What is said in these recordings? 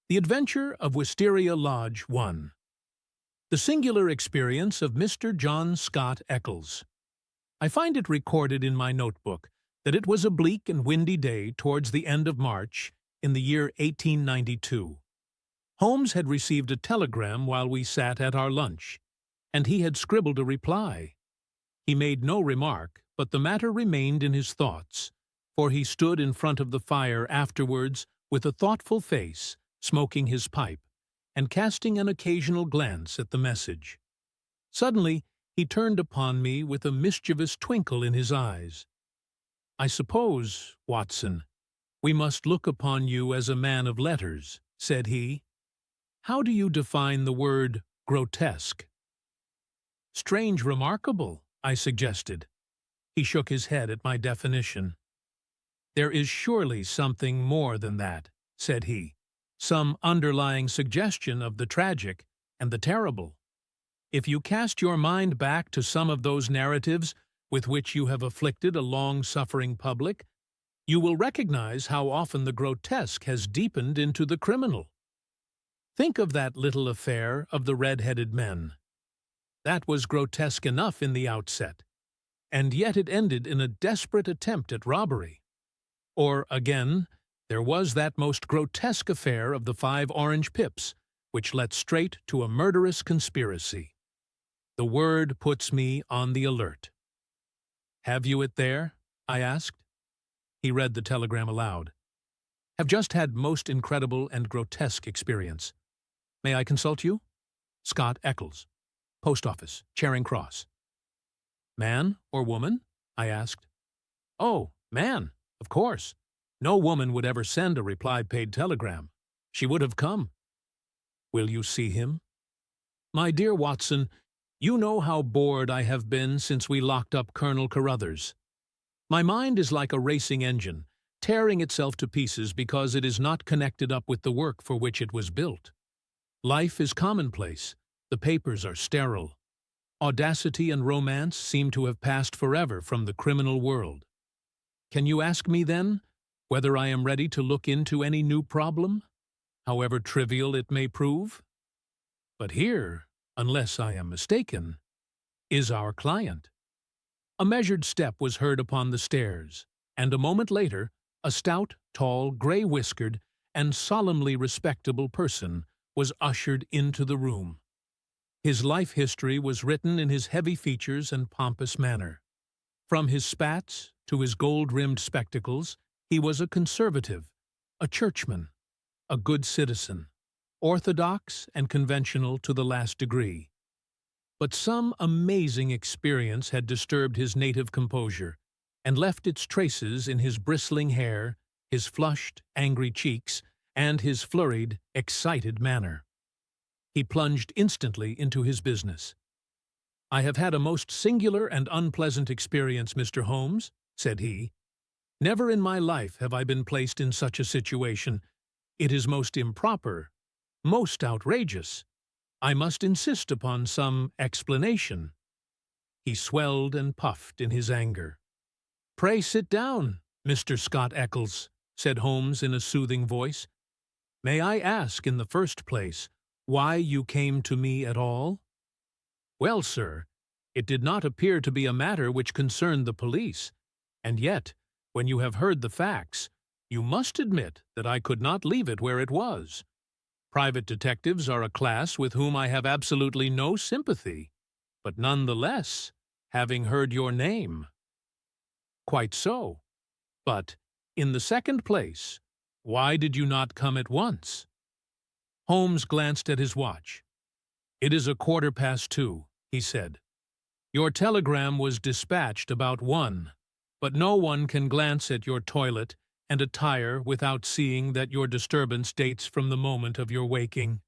The Adventure of Wisteria Lodge 1. The Singular Experience of Mr. John Scott Eccles. I find it recorded in my notebook that it was a bleak and windy day towards the end of March in the year 1892. Holmes had received a telegram while we sat at our lunch, and he had scribbled a reply. He made no remark, but the matter remained in his thoughts, for he stood in front of the fire afterwards with a thoughtful face, smoking his pipe, and casting an occasional glance at the message. Suddenly, he turned upon me with a mischievous twinkle in his eyes. "I suppose, Watson, we must look upon you as a man of letters," said he. "How do you define the word grotesque?" "Strange remarkable," I suggested. He shook his head at my definition. "There is surely something more than that," said he. "Some underlying suggestion of the tragic and the terrible. If you cast your mind back to some of those narratives with which you have afflicted a long-suffering public, you will recognize how often the grotesque has deepened into the criminal. Think of that little affair of the red-headed men. That was grotesque enough in the outset, and yet it ended in a desperate attempt at robbery. Or, again, there was that most grotesque affair of the 5 orange pips, which led straight to a murderous conspiracy. The word puts me on the alert." "Have you it there?" I asked. He read the telegram aloud. "Have just had most incredible and grotesque experience. May I consult you? Scott Eccles. Post Office, Charing Cross." "Man or woman?" I asked. "Oh, man, of course. No woman would ever send a reply-paid telegram. She would have come." "Will you see him?" "My dear Watson, you know how bored I have been since we locked up Colonel Carruthers. My mind is like a racing engine, tearing itself to pieces because it is not connected up with the work for which it was built. Life is commonplace. The papers are sterile. Audacity and romance seem to have passed forever from the criminal world. Can you ask me, then, whether I am ready to look into any new problem, however trivial it may prove? But here, unless I am mistaken, is our client." A measured step was heard upon the stairs, and a moment later, a stout, tall, gray-whiskered, and solemnly respectable person was ushered into the room. His life history was written in his heavy features and pompous manner. From his spats to his gold-rimmed spectacles, he was a conservative, a churchman, a good citizen, orthodox and conventional to the last degree. But some amazing experience had disturbed his native composure and left its traces in his bristling hair, his flushed, angry cheeks, and his flurried, excited manner. He plunged instantly into his business. "I have had a most singular and unpleasant experience, Mr. Holmes," said he. "Never in my life have I been placed in such a situation. It is most improper, most outrageous. I must insist upon some explanation." He swelled and puffed in his anger. "Pray sit down, Mr. Scott Eccles," said Holmes in a soothing voice. "May I ask, in the first place, why you came to me at all?" "Well, sir, it did not appear to be a matter which concerned the police, and yet, when you have heard the facts, you must admit that I could not leave it where it was. Private detectives are a class with whom I have absolutely no sympathy, but nonetheless, having heard your name—" "Quite so. But, in the second place, why did you not come at once?" Holmes glanced at his watch. "It is 2:15, he said. "Your telegram was dispatched about 1, but no one can glance at your toilet and attire without seeing that your disturbance dates from the moment of your waking."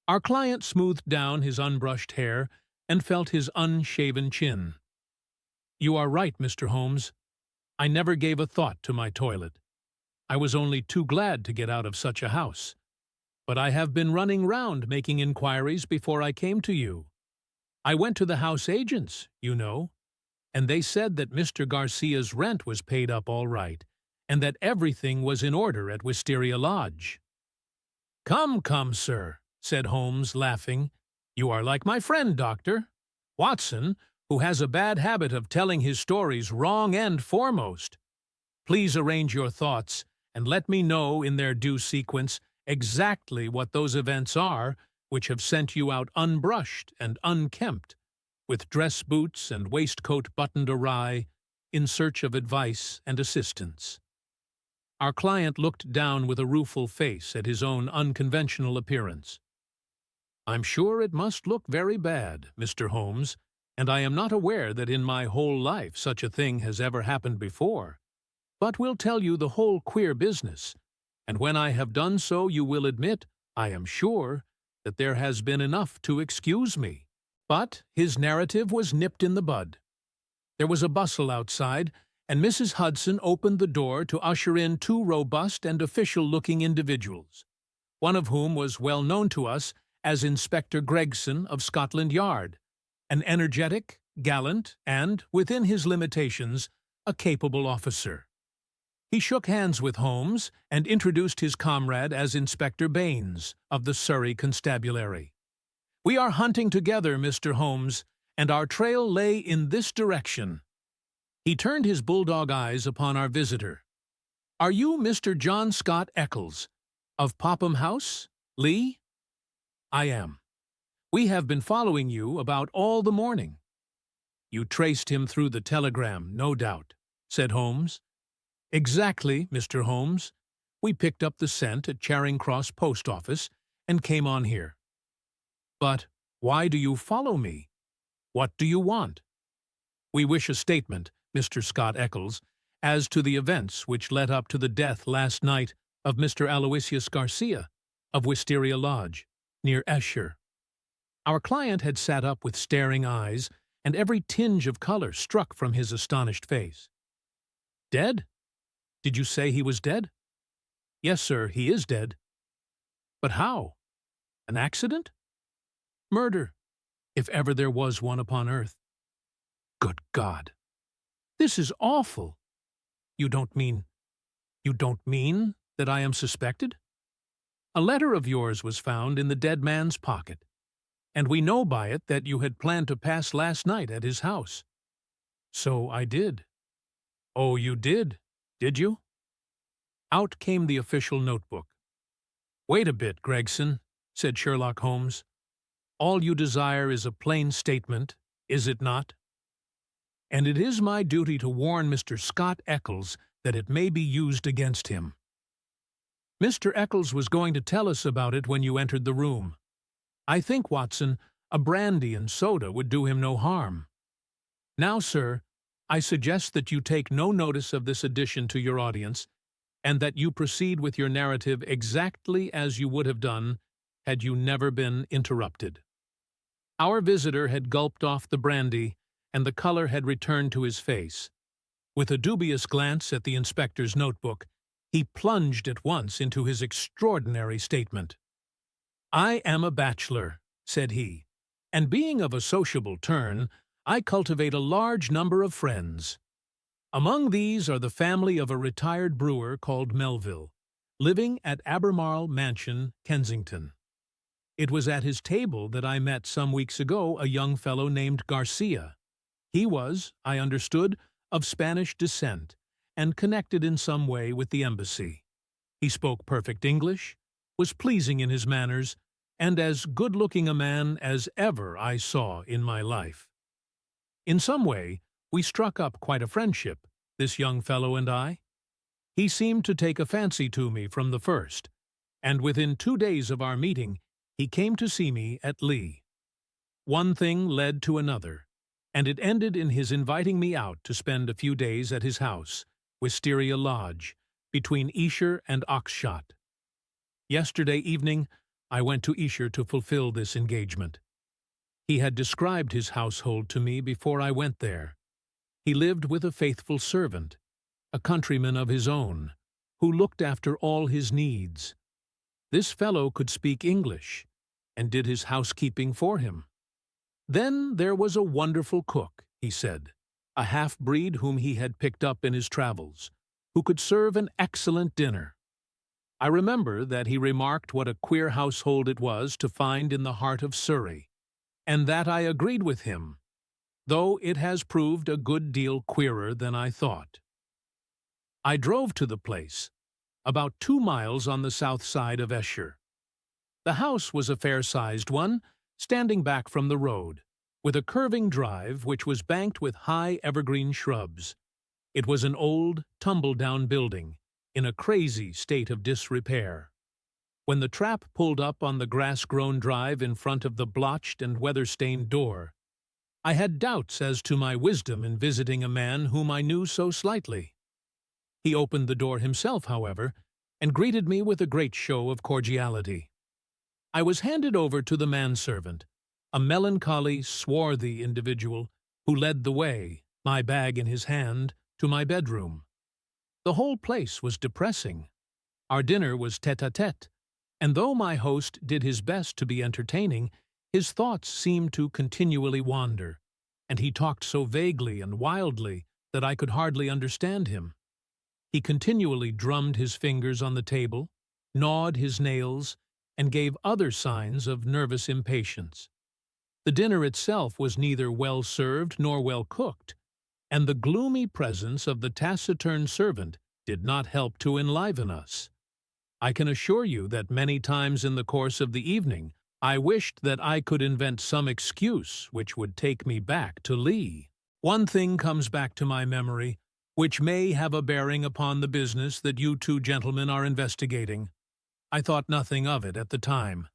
Our client smoothed down his unbrushed hair and felt his unshaven chin. "You are right, Mr. Holmes. I never gave a thought to my toilet. I was only too glad to get out of such a house. But I have been running round making inquiries before I came to you. I went to the house agents, you know, and they said that Mr. Garcia's rent was paid up all right, and that everything was in order at Wisteria Lodge." "Come, come, sir," said Holmes, laughing. "You are like my friend, Doctor Watson, who has a bad habit of telling his stories wrong end foremost. Please arrange your thoughts, and let me know in their due sequence exactly what those events are which have sent you out unbrushed and unkempt, with dress boots and waistcoat buttoned awry, in search of advice and assistance." Our client looked down with a rueful face at his own unconventional appearance. "I'm sure it must look very bad, Mr. Holmes, and I am not aware that in my whole life such a thing has ever happened before. But we'll tell you the whole queer business, and when I have done so you will admit, I am sure, that there has been enough to excuse me." But his narrative was nipped in the bud. There was a bustle outside, and Mrs. Hudson opened the door to usher in two robust and official-looking individuals, one of whom was well known to us as Inspector Gregson of Scotland Yard, an energetic, gallant, and, within his limitations, a capable officer. He shook hands with Holmes and introduced his comrade as Inspector Baines of the Surrey Constabulary. "We are hunting together, Mr. Holmes, and our trail lay in this direction." He turned his bulldog eyes upon our visitor. "Are you Mr. John Scott Eccles, of Popham House, Lee?" "I am. We have been following you about all the morning." "You traced him through the telegram, no doubt," said Holmes. "Exactly, Mr. Holmes. We picked up the scent at Charing Cross Post Office and came on here." "But why do you follow me? What do you want?" "We wish a statement, Mr. Scott Eccles, as to the events which led up to the death last night of Mr. Aloysius Garcia of Wisteria Lodge, near Esher." Our client had sat up with staring eyes, and every tinge of color struck from his astonished face. "Dead? Did you say he was dead?" "Yes, sir, he is dead." "But how? An accident?" "Murder, if ever there was one upon earth." "Good God! This is awful! You don't mean that I am suspected?" "A letter of yours was found in the dead man's pocket, and we know by it that you had planned to pass last night at his house." "So I did." "Oh, you did you?" Out came the official notebook. "Wait a bit, Gregson," said Sherlock Holmes. "All you desire is a plain statement, is it not? And it is my duty to warn Mr. Scott Eccles that it may be used against him. Mr. Eccles was going to tell us about it when you entered the room. I think, Watson, a brandy and soda would do him no harm. Now, sir, I suggest that you take no notice of this addition to your audience, and that you proceed with your narrative exactly as you would have done had you never been interrupted." Our visitor had gulped off the brandy, and the color had returned to his face. With a dubious glance at the inspector's notebook, he plunged at once into his extraordinary statement. "I am a bachelor," said he, "and being of a sociable turn, I cultivate a large number of friends. Among these are the family of a retired brewer called Melville, living at Albemarle Mansion, Kensington. It was at his table that I met some weeks ago a young fellow named Garcia. He was, I understood, of Spanish descent, and connected in some way with the embassy. He spoke perfect English, was pleasing in his manners, and as good-looking a man as ever I saw in my life. In some way, we struck up quite a friendship, this young fellow and I. He seemed to take a fancy to me from the first, and within 2 days of our meeting, he came to see me at Lee. One thing led to another, and it ended in his inviting me out to spend a few days at his house, Wisteria Lodge, between Esher and Oxshott. Yesterday evening, I went to Esher to fulfill this engagement. He had described his household to me before I went there. He lived with a faithful servant, a countryman of his own, who looked after all his needs. This fellow could speak English, and did his housekeeping for him. Then there was a wonderful cook, he said, a half-breed whom he had picked up in his travels, who could serve an excellent dinner. I remember that he remarked what a queer household it was to find in the heart of Surrey, and that I agreed with him, though it has proved a good deal queerer than I thought. I drove to the place, about 2 miles on the south side of Esher. The house was a fair-sized one, standing back from the road, with a curving drive which was banked with high evergreen shrubs. It was an old, tumble-down building, in a crazy state of disrepair. When the trap pulled up on the grass-grown drive in front of the blotched and weather-stained door, I had doubts as to my wisdom in visiting a man whom I knew so slightly. He opened the door himself, however, and greeted me with a great show of cordiality. I was handed over to the manservant, a melancholy, swarthy individual who led the way, my bag in his hand, to my bedroom. The whole place was depressing. Our dinner was tête-à-tête, and though my host did his best to be entertaining, his thoughts seemed to continually wander, and he talked so vaguely and wildly that I could hardly understand him. He continually drummed his fingers on the table, gnawed his nails, and gave other signs of nervous impatience. The dinner itself was neither well served nor well cooked, and the gloomy presence of the taciturn servant did not help to enliven us. I can assure you that many times in the course of the evening I wished that I could invent some excuse which would take me back to Lee. One thing comes back to my memory, which may have a bearing upon the business that you two gentlemen are investigating. I thought nothing of it at the time.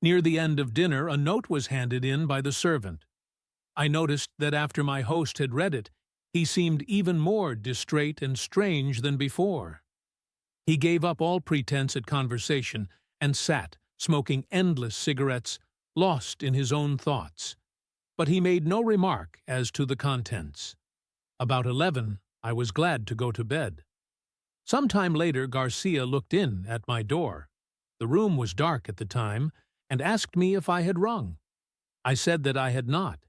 Near the end of dinner, a note was handed in by the servant. I noticed that after my host had read it, he seemed even more distrait and strange than before. He gave up all pretense at conversation and sat, smoking endless cigarettes, lost in his own thoughts. But he made no remark as to the contents. About 11, I was glad to go to bed. Some time later, Garcia looked in at my door. The room was dark at the time, and asked me if I had rung. I said that I had not.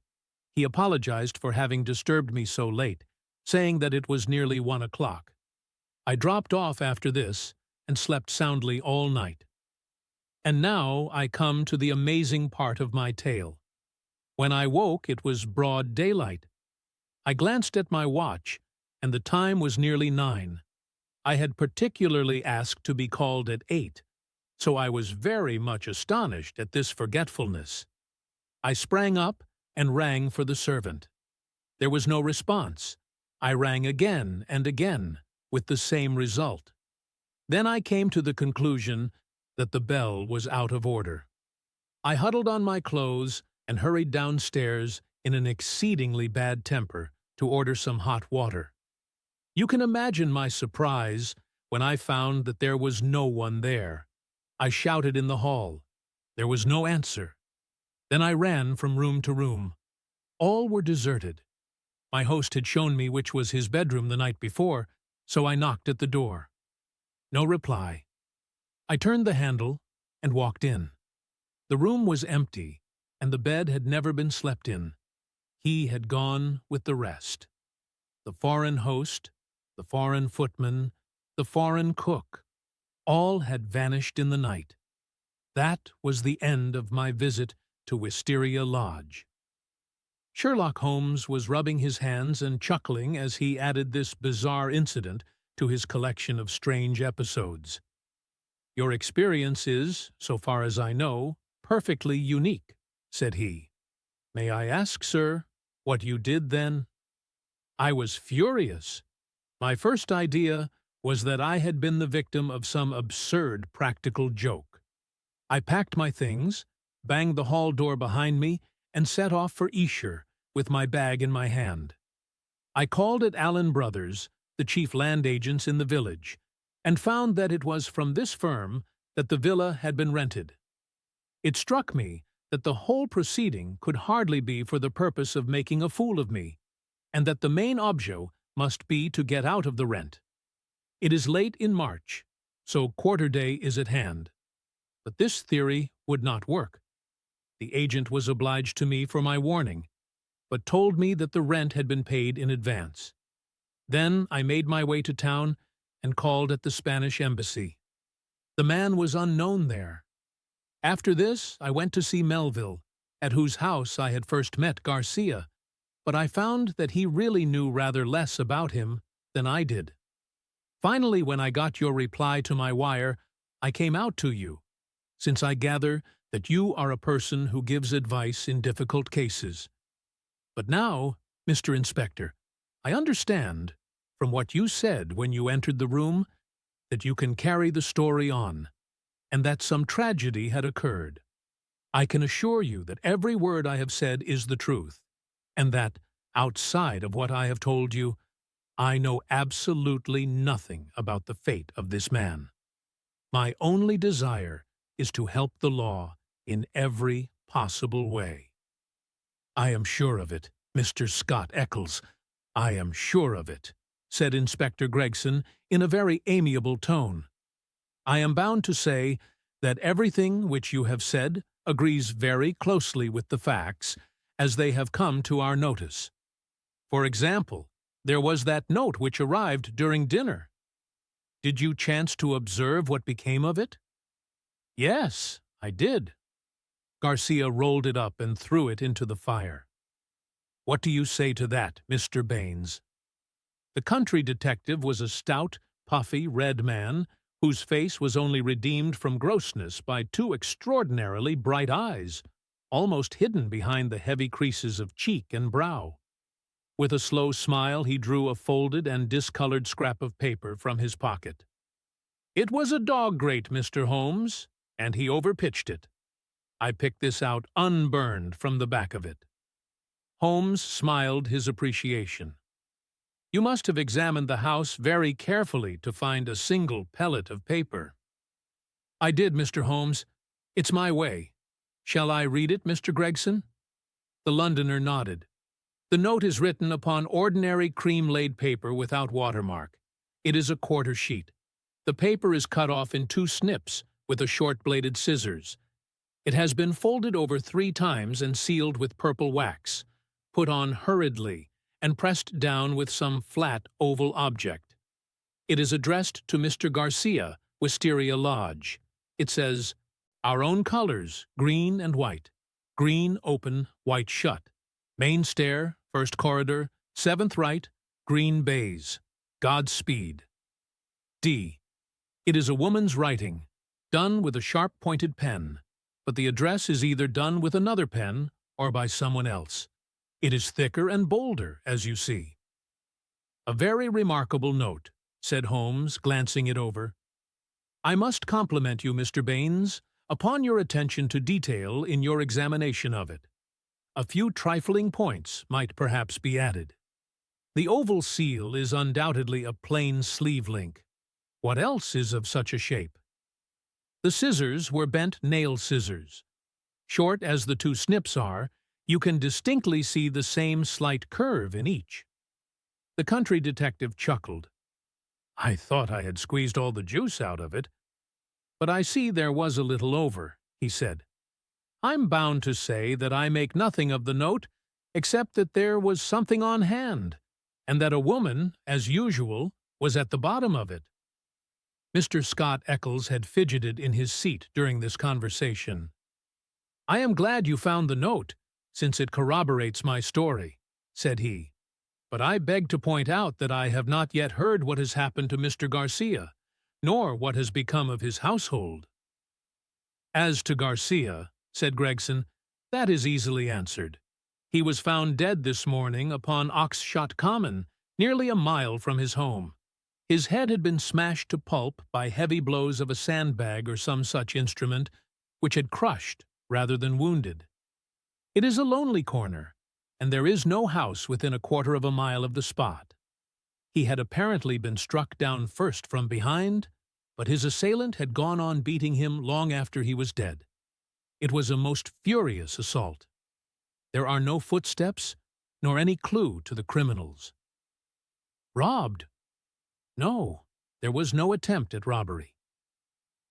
He apologized for having disturbed me so late, saying that it was nearly 1 o'clock. I dropped off after this and slept soundly all night. And now I come to the amazing part of my tale. When I woke, it was broad daylight. I glanced at my watch, and the time was nearly 9. I had particularly asked to be called at 8, so I was very much astonished at this forgetfulness. I sprang up and rang for the servant. There was no response. I rang again and again, with the same result. Then I came to the conclusion that the bell was out of order. I huddled on my clothes and hurried downstairs in an exceedingly bad temper to order some hot water. You can imagine my surprise when I found that there was no one there. I shouted in the hall. There was no answer. Then I ran from room to room. All were deserted. My host had shown me which was his bedroom the night before, so I knocked at the door. No reply. I turned the handle and walked in. The room was empty, and the bed had never been slept in. He had gone with the rest. The foreign host, the foreign footman, the foreign cook, all had vanished in the night. That was the end of my visit to Wisteria Lodge. Sherlock Holmes was rubbing his hands and chuckling as he added this bizarre incident to his collection of strange episodes. "Your experience is, so far as I know, perfectly unique," said he. "May I ask, sir, what you did then?" I was furious. My first idea was that I had been the victim of some absurd practical joke. I packed my things, banged the hall door behind me, and set off for Esher with my bag in my hand. I called at Allen Brothers, the chief land agents in the village, and found that it was from this firm that the villa had been rented. It struck me that the whole proceeding could hardly be for the purpose of making a fool of me, and that the main object must be to get out of the rent. It is late in March, so quarter day is at hand. But this theory would not work. The agent was obliged to me for my warning, but told me that the rent had been paid in advance. Then I made my way to town and called at the Spanish embassy. The man was unknown there. After this, I went to see Melville, at whose house I had first met Garcia, but I found that he really knew rather less about him than I did. Finally, when I got your reply to my wire, I came out to you, since I gather that you are a person who gives advice in difficult cases. But now, Mr. Inspector, I understand, from what you said when you entered the room, that you can carry the story on, and that some tragedy had occurred. I can assure you that every word I have said is the truth, and that, outside of what I have told you, I know absolutely nothing about the fate of this man. My only desire is to help the law in every possible way. I am sure of it, Mr. Scott Eccles. I am sure of it, said Inspector Gregson in a very amiable tone. I am bound to say that everything which you have said agrees very closely with the facts as they have come to our notice. For example, there was that note which arrived during dinner. Did you chance to observe what became of it? Yes, I did. Garcia rolled it up and threw it into the fire. What do you say to that, Mr. Baines? The country detective was a stout, puffy, red man, whose face was only redeemed from grossness by two extraordinarily bright eyes, almost hidden behind the heavy creases of cheek and brow. With a slow smile, he drew a folded and discolored scrap of paper from his pocket. It was a dog grate, Mr. Holmes, and he overpitched it. I picked this out unburned from the back of it. Holmes smiled his appreciation. You must have examined the house very carefully to find a single pellet of paper. I did, Mr. Holmes. It's my way. Shall I read it, Mr. Gregson? The Londoner nodded. The note is written upon ordinary cream-laid paper without watermark. It is a quarter sheet. The paper is cut off in 2 snips with a short-bladed scissors. It has been folded over 3 times and sealed with purple wax, put on hurriedly, and pressed down with some flat oval object. It is addressed to Mr. Garcia, Wisteria Lodge. It says, Our own colors, green and white. Green open, white shut. Main stair, first corridor, 7th right, green baize. Godspeed. D. It is a woman's writing, done with a sharp-pointed pen, but the address is either done with another pen or by someone else. It is thicker and bolder, as you see. A very remarkable note, said Holmes, glancing it over. I must compliment you, Mr. Baines, upon your attention to detail in your examination of it. A few trifling points might perhaps be added. The oval seal is undoubtedly a plain sleeve link. What else is of such a shape? The scissors were bent nail scissors. Short as the 2 snips are, you can distinctly see the same slight curve in each. The country detective chuckled. I thought I had squeezed all the juice out of it. But I see there was a little over, he said. I'm bound to say that I make nothing of the note except that there was something on hand, and that a woman, as usual, was at the bottom of it. Mr. Scott Eccles had fidgeted in his seat during this conversation. I am glad you found the note, since it corroborates my story, said he. But I beg to point out that I have not yet heard what has happened to Mr. Garcia, nor what has become of his household. As to Garcia, said Gregson, that is easily answered. He was found dead this morning upon Oxshott Common, nearly a mile from his home. His head had been smashed to pulp by heavy blows of a sandbag or some such instrument, which had crushed rather than wounded. It is a lonely corner, and there is no house within a quarter of a mile of the spot. He had apparently been struck down first from behind, but his assailant had gone on beating him long after he was dead. It was a most furious assault. There are no footsteps, nor any clue to the criminals. Robbed? No, there was no attempt at robbery.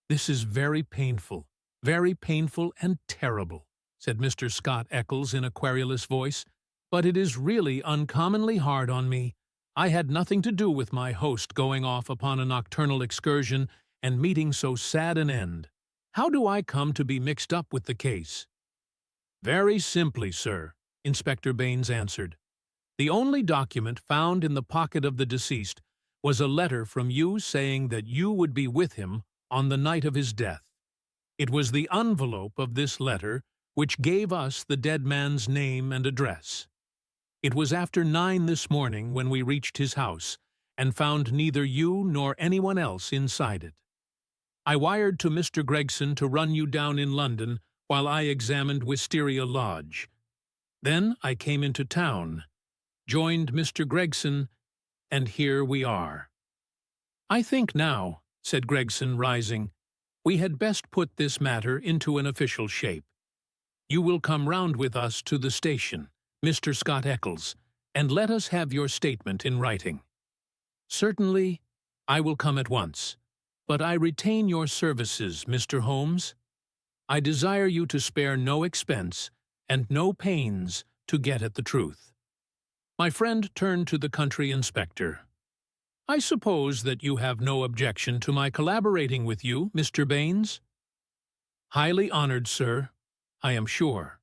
This is very painful and terrible, said Mr. Scott Eccles in a querulous voice, but it is really uncommonly hard on me. I had nothing to do with my host going off upon a nocturnal excursion, and meeting so sad an end. How do I come to be mixed up with the case?" "Very simply, sir," Inspector Baines answered. "The only document found in the pocket of the deceased was a letter from you saying that you would be with him on the night of his death. It was the envelope of this letter which gave us the dead man's name and address. It was after 9 this morning when we reached his house and found neither you nor anyone else inside it. I wired to Mr. Gregson to run you down in London while I examined Wisteria Lodge. Then I came into town, joined Mr. Gregson, and here we are." "I think now," said Gregson, rising, "we had best put this matter into an official shape. You will come round with us to the station, Mr. Scott Eccles, and let us have your statement in writing." "Certainly, I will come at once, but I retain your services, Mr. Holmes. I desire you to spare no expense and no pains to get at the truth." My friend turned to the country inspector. "I suppose that you have no objection to my collaborating with you, Mr. Baines?" "Highly honored, sir, I am sure.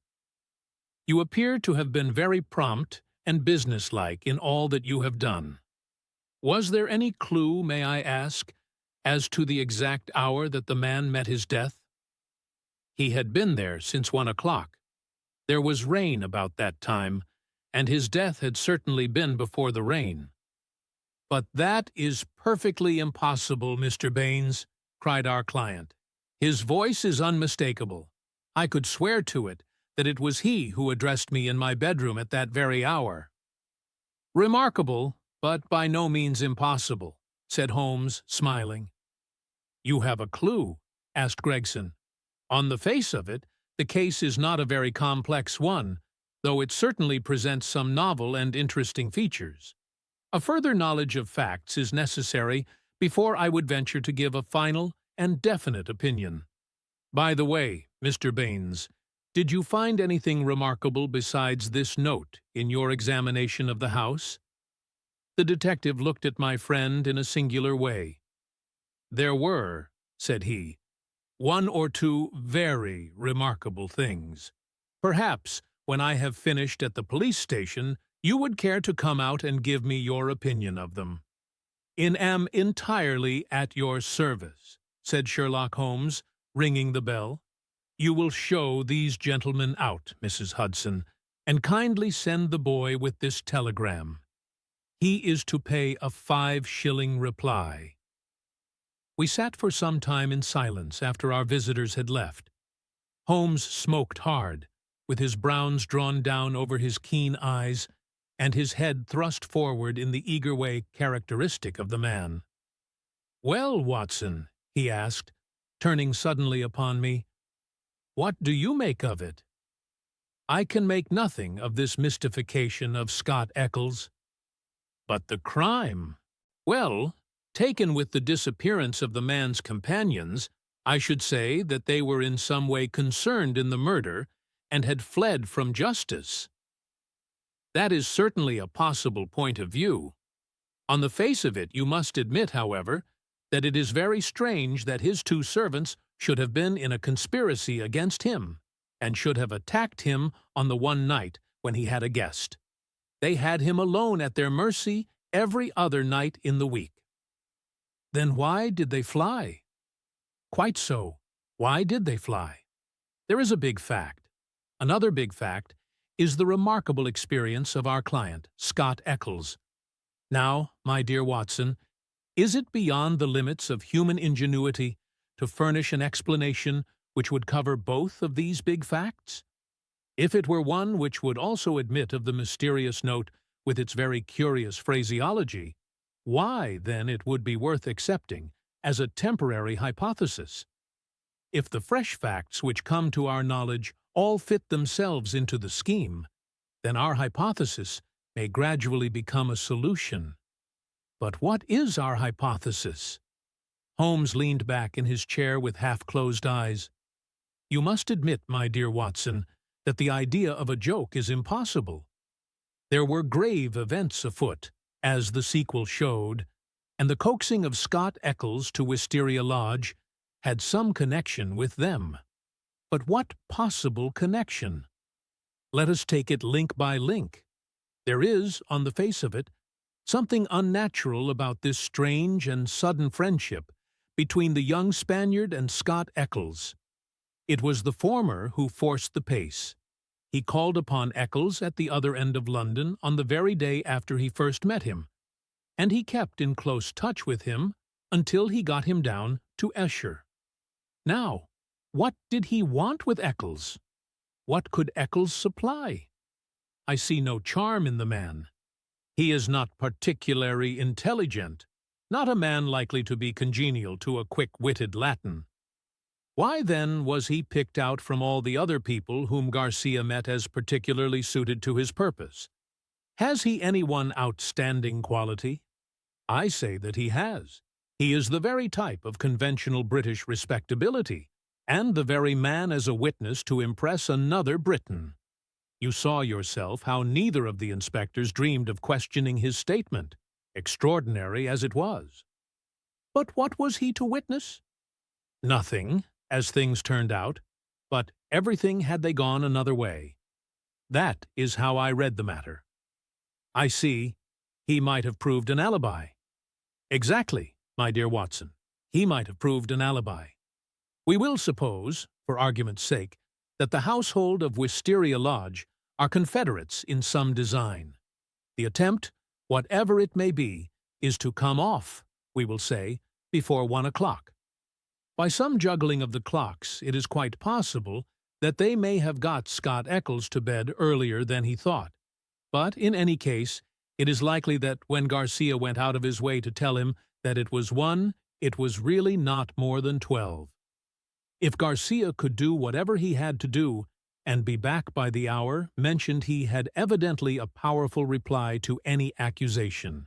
You appear to have been very prompt and businesslike in all that you have done. Was there any clue, may I ask, as to the exact hour that the man met his death?" "He had been there since 1 o'clock. There was rain about that time, and his death had certainly been before the rain." "But that is perfectly impossible, Mr. Baines," cried our client. "His voice is unmistakable. I could swear to it that it was he who addressed me in my bedroom at that very hour." "Remarkable, but by no means impossible," said Holmes, smiling. "You have a clue?" asked Gregson. "On the face of it, the case is not a very complex one, though it certainly presents some novel and interesting features. A further knowledge of facts is necessary before I would venture to give a final and definite opinion. By the way, Mr. Baines, did you find anything remarkable besides this note in your examination of the house?" The detective looked at my friend in a singular way. "There were," said he, "1 or 2 very remarkable things. Perhaps, when I have finished at the police station, you would care to come out and give me your opinion of them." "Am entirely at your service," said Sherlock Holmes, ringing the bell. "You will show these gentlemen out, Mrs. Hudson, and kindly send the boy with this telegram. He is to pay a 5-shilling reply." We sat for some time in silence after our visitors had left. Holmes smoked hard, with his brows drawn down over his keen eyes and his head thrust forward in the eager way characteristic of the man. "Well, Watson," he asked, turning suddenly upon me, "what do you make of it?" "I can make nothing of this mystification of Scott Eccles." "But the crime?" "Well, taken with the disappearance of the man's companions, I should say that they were in some way concerned in the murder and had fled from justice." "That is certainly a possible point of view. On the face of it, you must admit, however, that it is very strange that his 2 servants should have been in a conspiracy against him, and should have attacked him on the one night when he had a guest. They had him alone at their mercy every other night in the week." "Then why did they fly?" "Quite so. Why did they fly? There is a big fact. Another big fact is the remarkable experience of our client, Scott Eccles. Now, my dear Watson, is it beyond the limits of human ingenuity to furnish an explanation which would cover both of these big facts? If it were one which would also admit of the mysterious note with its very curious phraseology, why, then, it would be worth accepting as a temporary hypothesis. If the fresh facts which come to our knowledge all fit themselves into the scheme, then our hypothesis may gradually become a solution. But what is our hypothesis?" Holmes leaned back in his chair with half-closed eyes. "You must admit, my dear Watson, that the idea of a joke is impossible. There were grave events afoot, as the sequel showed, and the coaxing of Scott Eccles to Wisteria Lodge had some connection with them. But what possible connection? Let us take it link by link. There is, on the face of it, something unnatural about this strange and sudden friendship between the young Spaniard and Scott Eccles. It was the former who forced the pace. He called upon Eccles at the other end of London on the very day after he first met him, and he kept in close touch with him until he got him down to Esher. Now, what did he want with Eccles? What could Eccles supply? I see no charm in the man. He is not particularly intelligent, not a man likely to be congenial to a quick-witted Latin. Why, then, was he picked out from all the other people whom Garcia met as particularly suited to his purpose? Has he any one outstanding quality? I say that he has. He is the very type of conventional British respectability, and the very man as a witness to impress another Briton. You saw yourself how neither of the inspectors dreamed of questioning his statement, extraordinary as it was. But what was he to witness? Nothing, as things turned out, but everything had they gone another way. That is how I read the matter. I see, he might have proved an alibi. Exactly, my dear Watson, he might have proved an alibi. We will suppose, for argument's sake, that the household of Wisteria Lodge are confederates in some design. The attempt, whatever it may be, is to come off, we will say, before 1 o'clock. By some juggling of the clocks, it is quite possible that they may have got Scott Eccles to bed earlier than he thought. But in any case, it is likely that when Garcia went out of his way to tell him that it was 1, it was really not more than 12. If Garcia could do whatever he had to do and be back by the hour mentioned, he had evidently a powerful reply to any accusation.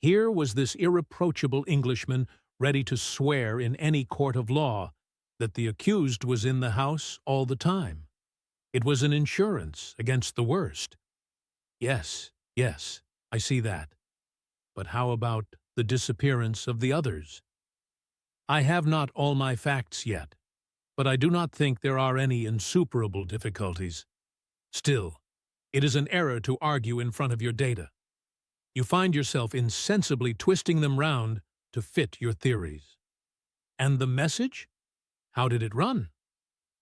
Here was this irreproachable Englishman ready to swear in any court of law that the accused was in the house all the time. It was an insurance against the worst. Yes, I see that. But how about the disappearance of the others? I have not all my facts yet, but I do not think there are any insuperable difficulties. Still, it is an error to argue in front of your data. You find yourself insensibly twisting them round to fit your theories. And the message? How did it run?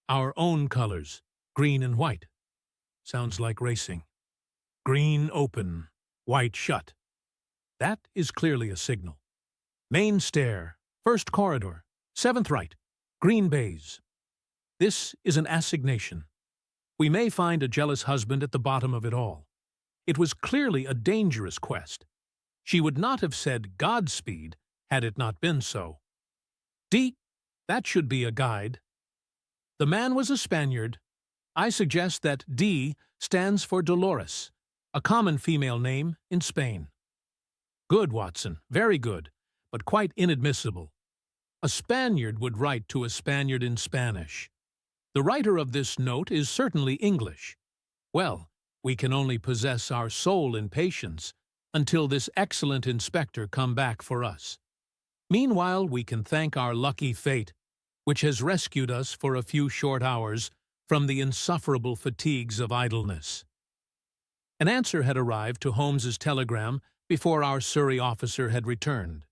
Our own colors, green and white. Sounds like racing. Green open, white shut. That is clearly a signal. Main stair, first corridor, 7th right, green baize. This is an assignation. We may find a jealous husband at the bottom of it all. It was clearly a dangerous quest. She would not have said Godspeed had it not been so. D, that should be a guide. The man was a Spaniard. I suggest that D stands for Dolores, a common female name in Spain. Good, Watson, very good, but quite inadmissible. A Spaniard would write to a Spaniard in Spanish. The writer of this note is certainly English. Well, we can only possess our soul in patience until this excellent inspector come back for us. Meanwhile, we can thank our lucky fate, which has rescued us for a few short hours from the insufferable fatigues of idleness. An answer had arrived to Holmes's telegram before our Surrey officer had returned.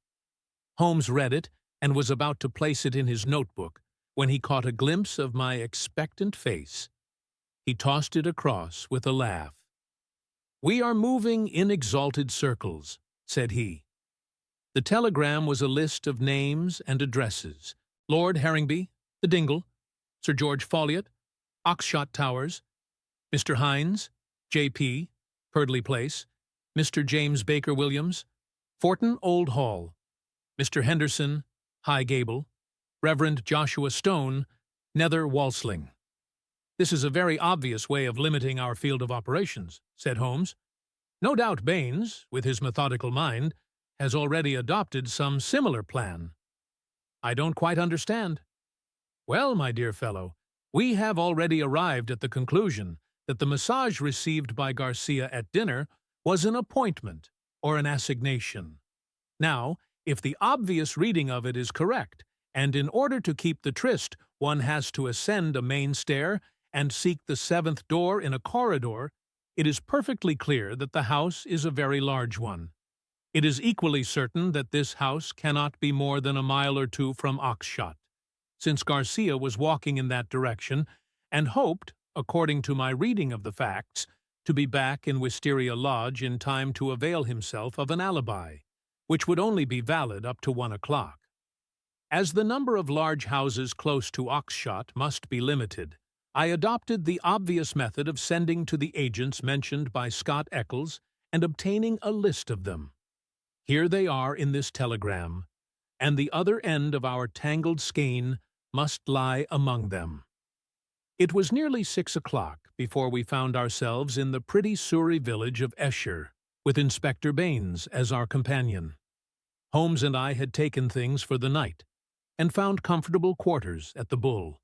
Holmes read it and was about to place it in his notebook when he caught a glimpse of my expectant face. He tossed it across with a laugh. "We are moving in exalted circles," said he. The telegram was a list of names and addresses: Lord Harringby, the Dingle, Sir George Folliot, Oxshott Towers, Mr. Hines, J.P., Purdley Place, Mr. James Baker Williams, Forton Old Hall, Mr. Henderson, High Gable, Reverend Joshua Stone, Nether Walsling. "This is a very obvious way of limiting our field of operations," said Holmes. "No doubt Baines, with his methodical mind, has already adopted some similar plan." "I don't quite understand." "Well, my dear fellow, we have already arrived at the conclusion that the massage received by Garcia at dinner was an appointment or an assignation. Now, if the obvious reading of it is correct, and in order to keep the tryst, one has to ascend a main stair and seek the seventh door in a corridor, it is perfectly clear that the house is a very large one. It is equally certain that this house cannot be more than a mile or two from Oxshott, since Garcia was walking in that direction and hoped, according to my reading of the facts, to be back in Wisteria Lodge in time to avail himself of an alibi, which would only be valid up to 1 o'clock. As the number of large houses close to Oxshott must be limited, I adopted the obvious method of sending to the agents mentioned by Scott Eccles and obtaining a list of them. Here they are in this telegram, and the other end of our tangled skein must lie among them. It was nearly 6 o'clock before we found ourselves in the pretty Surrey village of Esher, with Inspector Baines as our companion. Holmes and I had taken things for the night, and found comfortable quarters at the Bull.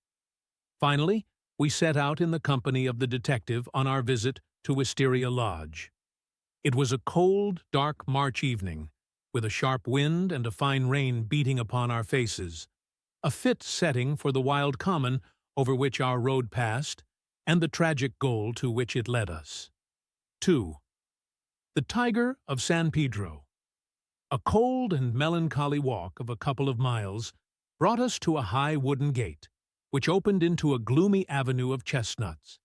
Finally, we set out in the company of the detective on our visit to Wisteria Lodge. It was a cold, dark March evening, with a sharp wind and a fine rain beating upon our faces, a fit setting for the wild common over which our road passed, and the tragic goal to which it led us. 2. The Tiger of San Pedro. A cold and melancholy walk of a couple of miles brought us to a high wooden gate, which opened into a gloomy avenue of chestnuts.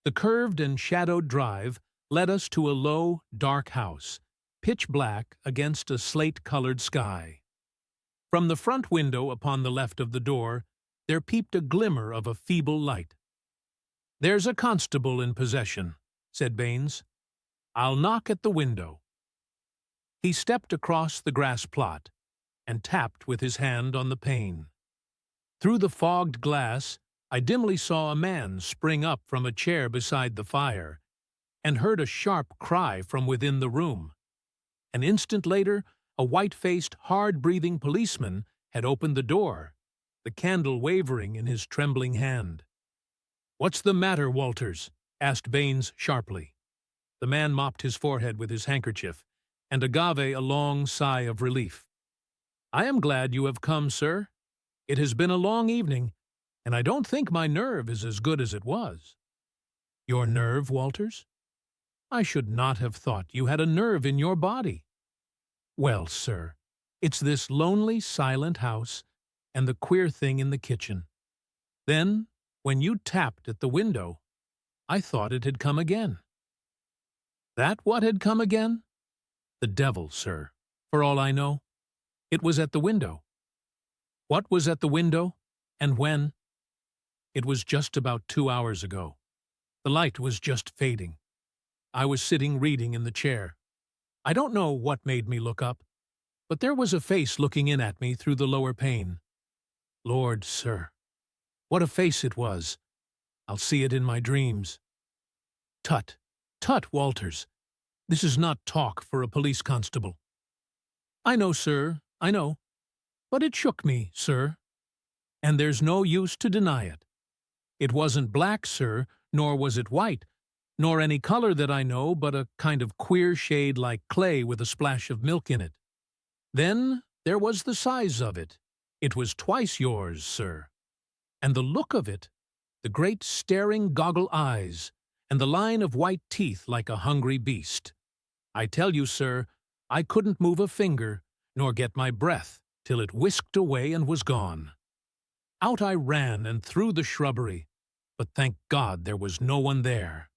The curved and shadowed drive led us to a low, dark house, pitch black against a slate-colored sky. From the front window upon the left of the door, there peeped a glimmer of a feeble light. "There's a constable in possession," said Baines. "I'll knock at the window." He stepped across the grass plot and tapped with his hand on the pane. Through the fogged glass, I dimly saw a man spring up from a chair beside the fire, and heard a sharp cry from within the room. An instant later, a white-faced, hard-breathing policeman had opened the door, the candle wavering in his trembling hand. "What's the matter, Walters?" asked Baines sharply. The man mopped his forehead with his handkerchief, and gave a long sigh of relief. "I am glad you have come, sir. It has been a long evening, and I don't think my nerve is as good as it was." "Your nerve, Walters? I should not have thought you had a nerve in your body." "Well, sir, it's this lonely, silent house and the queer thing in the kitchen. Then, when you tapped at the window, I thought it had come again." "That what had come again?" "The devil, sir, for all I know. It was at the window." "What was at the window, and when?" "It was just about 2 hours ago. The light was just fading. I was sitting reading in the chair. I don't know what made me look up, but there was a face looking in at me through the lower pane. Lord, sir, what a face it was! I'll see it in my dreams." "Tut, tut, Walters. This is not talk for a police constable." "I know, sir, I know. But it shook me, sir. And there's no use to deny it. It wasn't black, sir, nor was it white, nor any color that I know, but a kind of queer shade like clay with a splash of milk in it. Then there was the size of it. It was twice yours, sir. And the look of it, the great staring goggle eyes, and the line of white teeth like a hungry beast. I tell you, sir, I couldn't move a finger, nor get my breath, till it whisked away and was gone. Out I ran and through the shrubbery, but thank God there was no one there.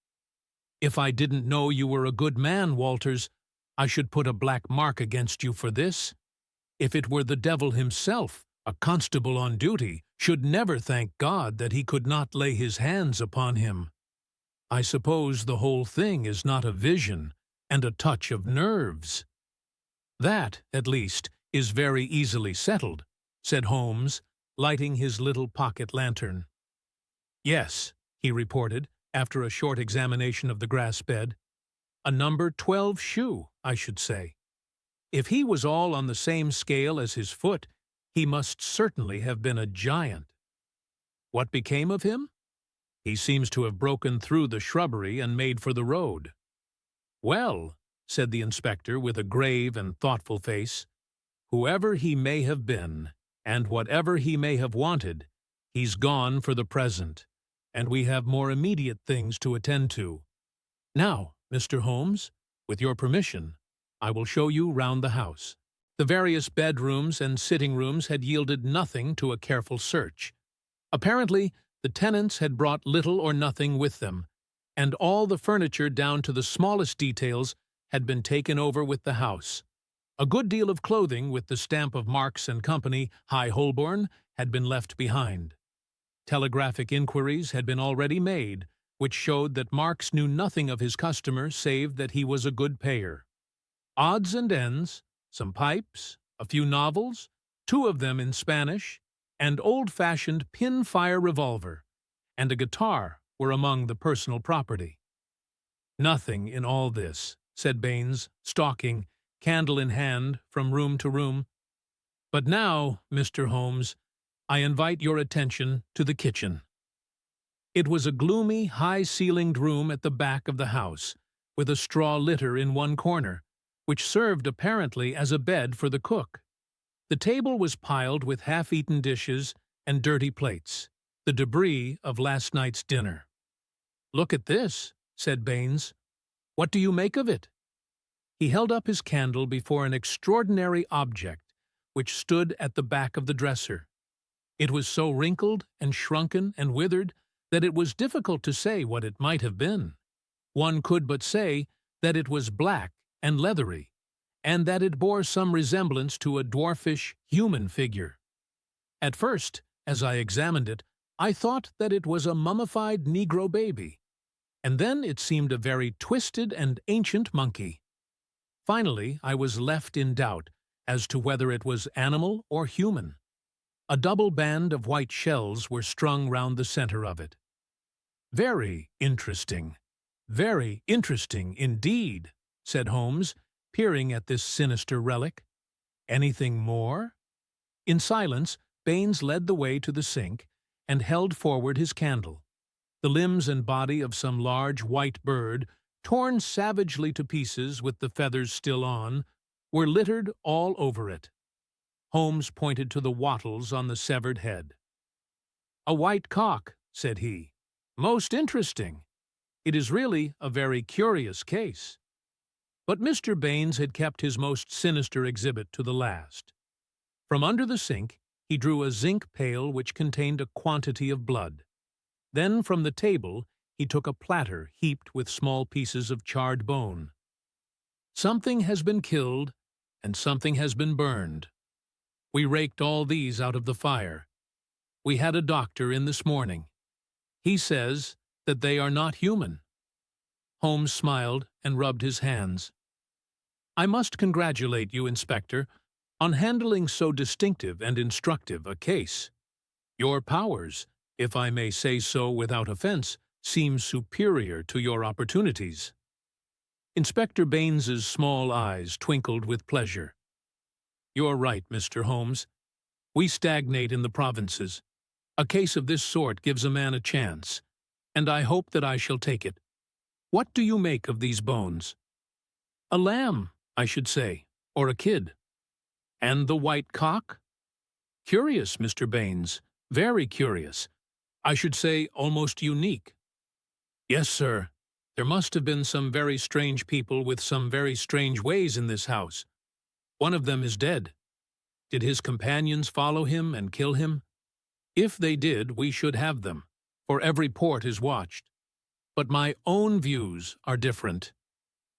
If I didn't know you were a good man, Walters, I should put a black mark against you for this. If it were the devil himself, a constable on duty should never thank God that he could not lay his hands upon him. I suppose the whole thing is not a vision and a touch of nerves." "That, at least, is very easily settled," said Holmes, lighting his little pocket lantern. "Yes," he reported, after a short examination of the grass bed. "A number 12 shoe, I should say. If he was all on the same scale as his foot, he must certainly have been a giant. What became of him? He seems to have broken through the shrubbery and made for the road." "Well," said the inspector with a grave and thoughtful face, Whoever he may have been, and whatever he may have wanted, he's gone for the present, and we have more immediate things to attend to. Now, Mr. Holmes, with your permission, I will show you round the house." The various bedrooms and sitting rooms had yielded nothing to a careful search. Apparently, the tenants had brought little or nothing with them, and all the furniture down to the smallest details had been taken over with the house. A good deal of clothing with the stamp of Marks and Company, High Holborn, had been left behind. Telegraphic inquiries had been already made, which showed that Marks knew nothing of his customer save that he was a good payer. Odds and ends, some pipes, a few novels, 2 of them in Spanish, and old-fashioned pin-fire revolver, and a guitar were among the personal property. "Nothing in all this," said Baines, stalking, candle in hand, from room to room. "But now, Mr. Holmes, I invite your attention to the kitchen." It was a gloomy, high-ceilinged room at the back of the house, with a straw litter in one corner, which served apparently as a bed for the cook. The table was piled with half-eaten dishes and dirty plates, the debris of last night's dinner. "Look at this," said Baines. "What do you make of it?" He held up his candle before an extraordinary object which stood at the back of the dresser. It was so wrinkled and shrunken and withered that it was difficult to say what it might have been. One could but say that it was black and leathery, and that it bore some resemblance to a dwarfish human figure. At first, as I examined it, I thought that it was a mummified Negro baby, and then it seemed a very twisted and ancient monkey. Finally, I was left in doubt as to whether it was animal or human. A double band of white shells were strung round the center of it. Very interesting indeed," said Holmes, peering at this sinister relic. "Anything more?" In silence, Baines led the way to the sink and held forward his candle. The limbs and body of some large white bird, torn savagely to pieces with the feathers still on, were littered all over it. Holmes pointed to the wattles on the severed head. "A white cock," said he. "Most interesting. It is really a very curious case." But Mr. Baines had kept his most sinister exhibit to the last. From under the sink, he drew a zinc pail which contained a quantity of blood. Then from the table he took a platter heaped with small pieces of charred bone. "Something has been killed, and something has been burned. We raked all these out of the fire. We had a doctor in this morning. He says that they are not human." Holmes smiled and rubbed his hands. "I must congratulate you, Inspector, on handling so distinctive and instructive a case. Your powers, if I may say so without offense, seem superior to your opportunities." Inspector Baines's small eyes twinkled with pleasure. "You're right, Mr. Holmes. We stagnate in the provinces. A case of this sort gives a man a chance, and I hope that I shall take it. What do you make of these bones?" "A lamb, I should say, or a kid." "And the white cock?" "Curious, Mr. Baines, very curious. I should say almost unique." "Yes, sir. There must have been some very strange people with some very strange ways in this house. One of them is dead. Did his companions follow him and kill him? If they did, we should have them, for every port is watched. But my own views are different.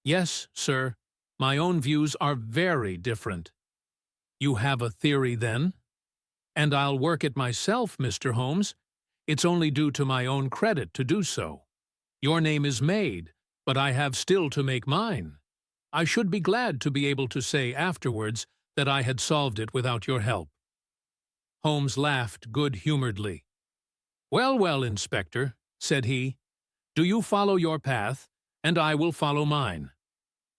Yes, sir, my own views are very different." "You have a theory, then?" "And I'll work it myself, Mr. Holmes. It's only due to my own credit to do so. Your name is made, but I have still to make mine. I should be glad to be able to say afterwards that I had solved it without your help." Holmes laughed good-humoredly. "Well, well, Inspector," said he, "do you follow your path, and I will follow mine.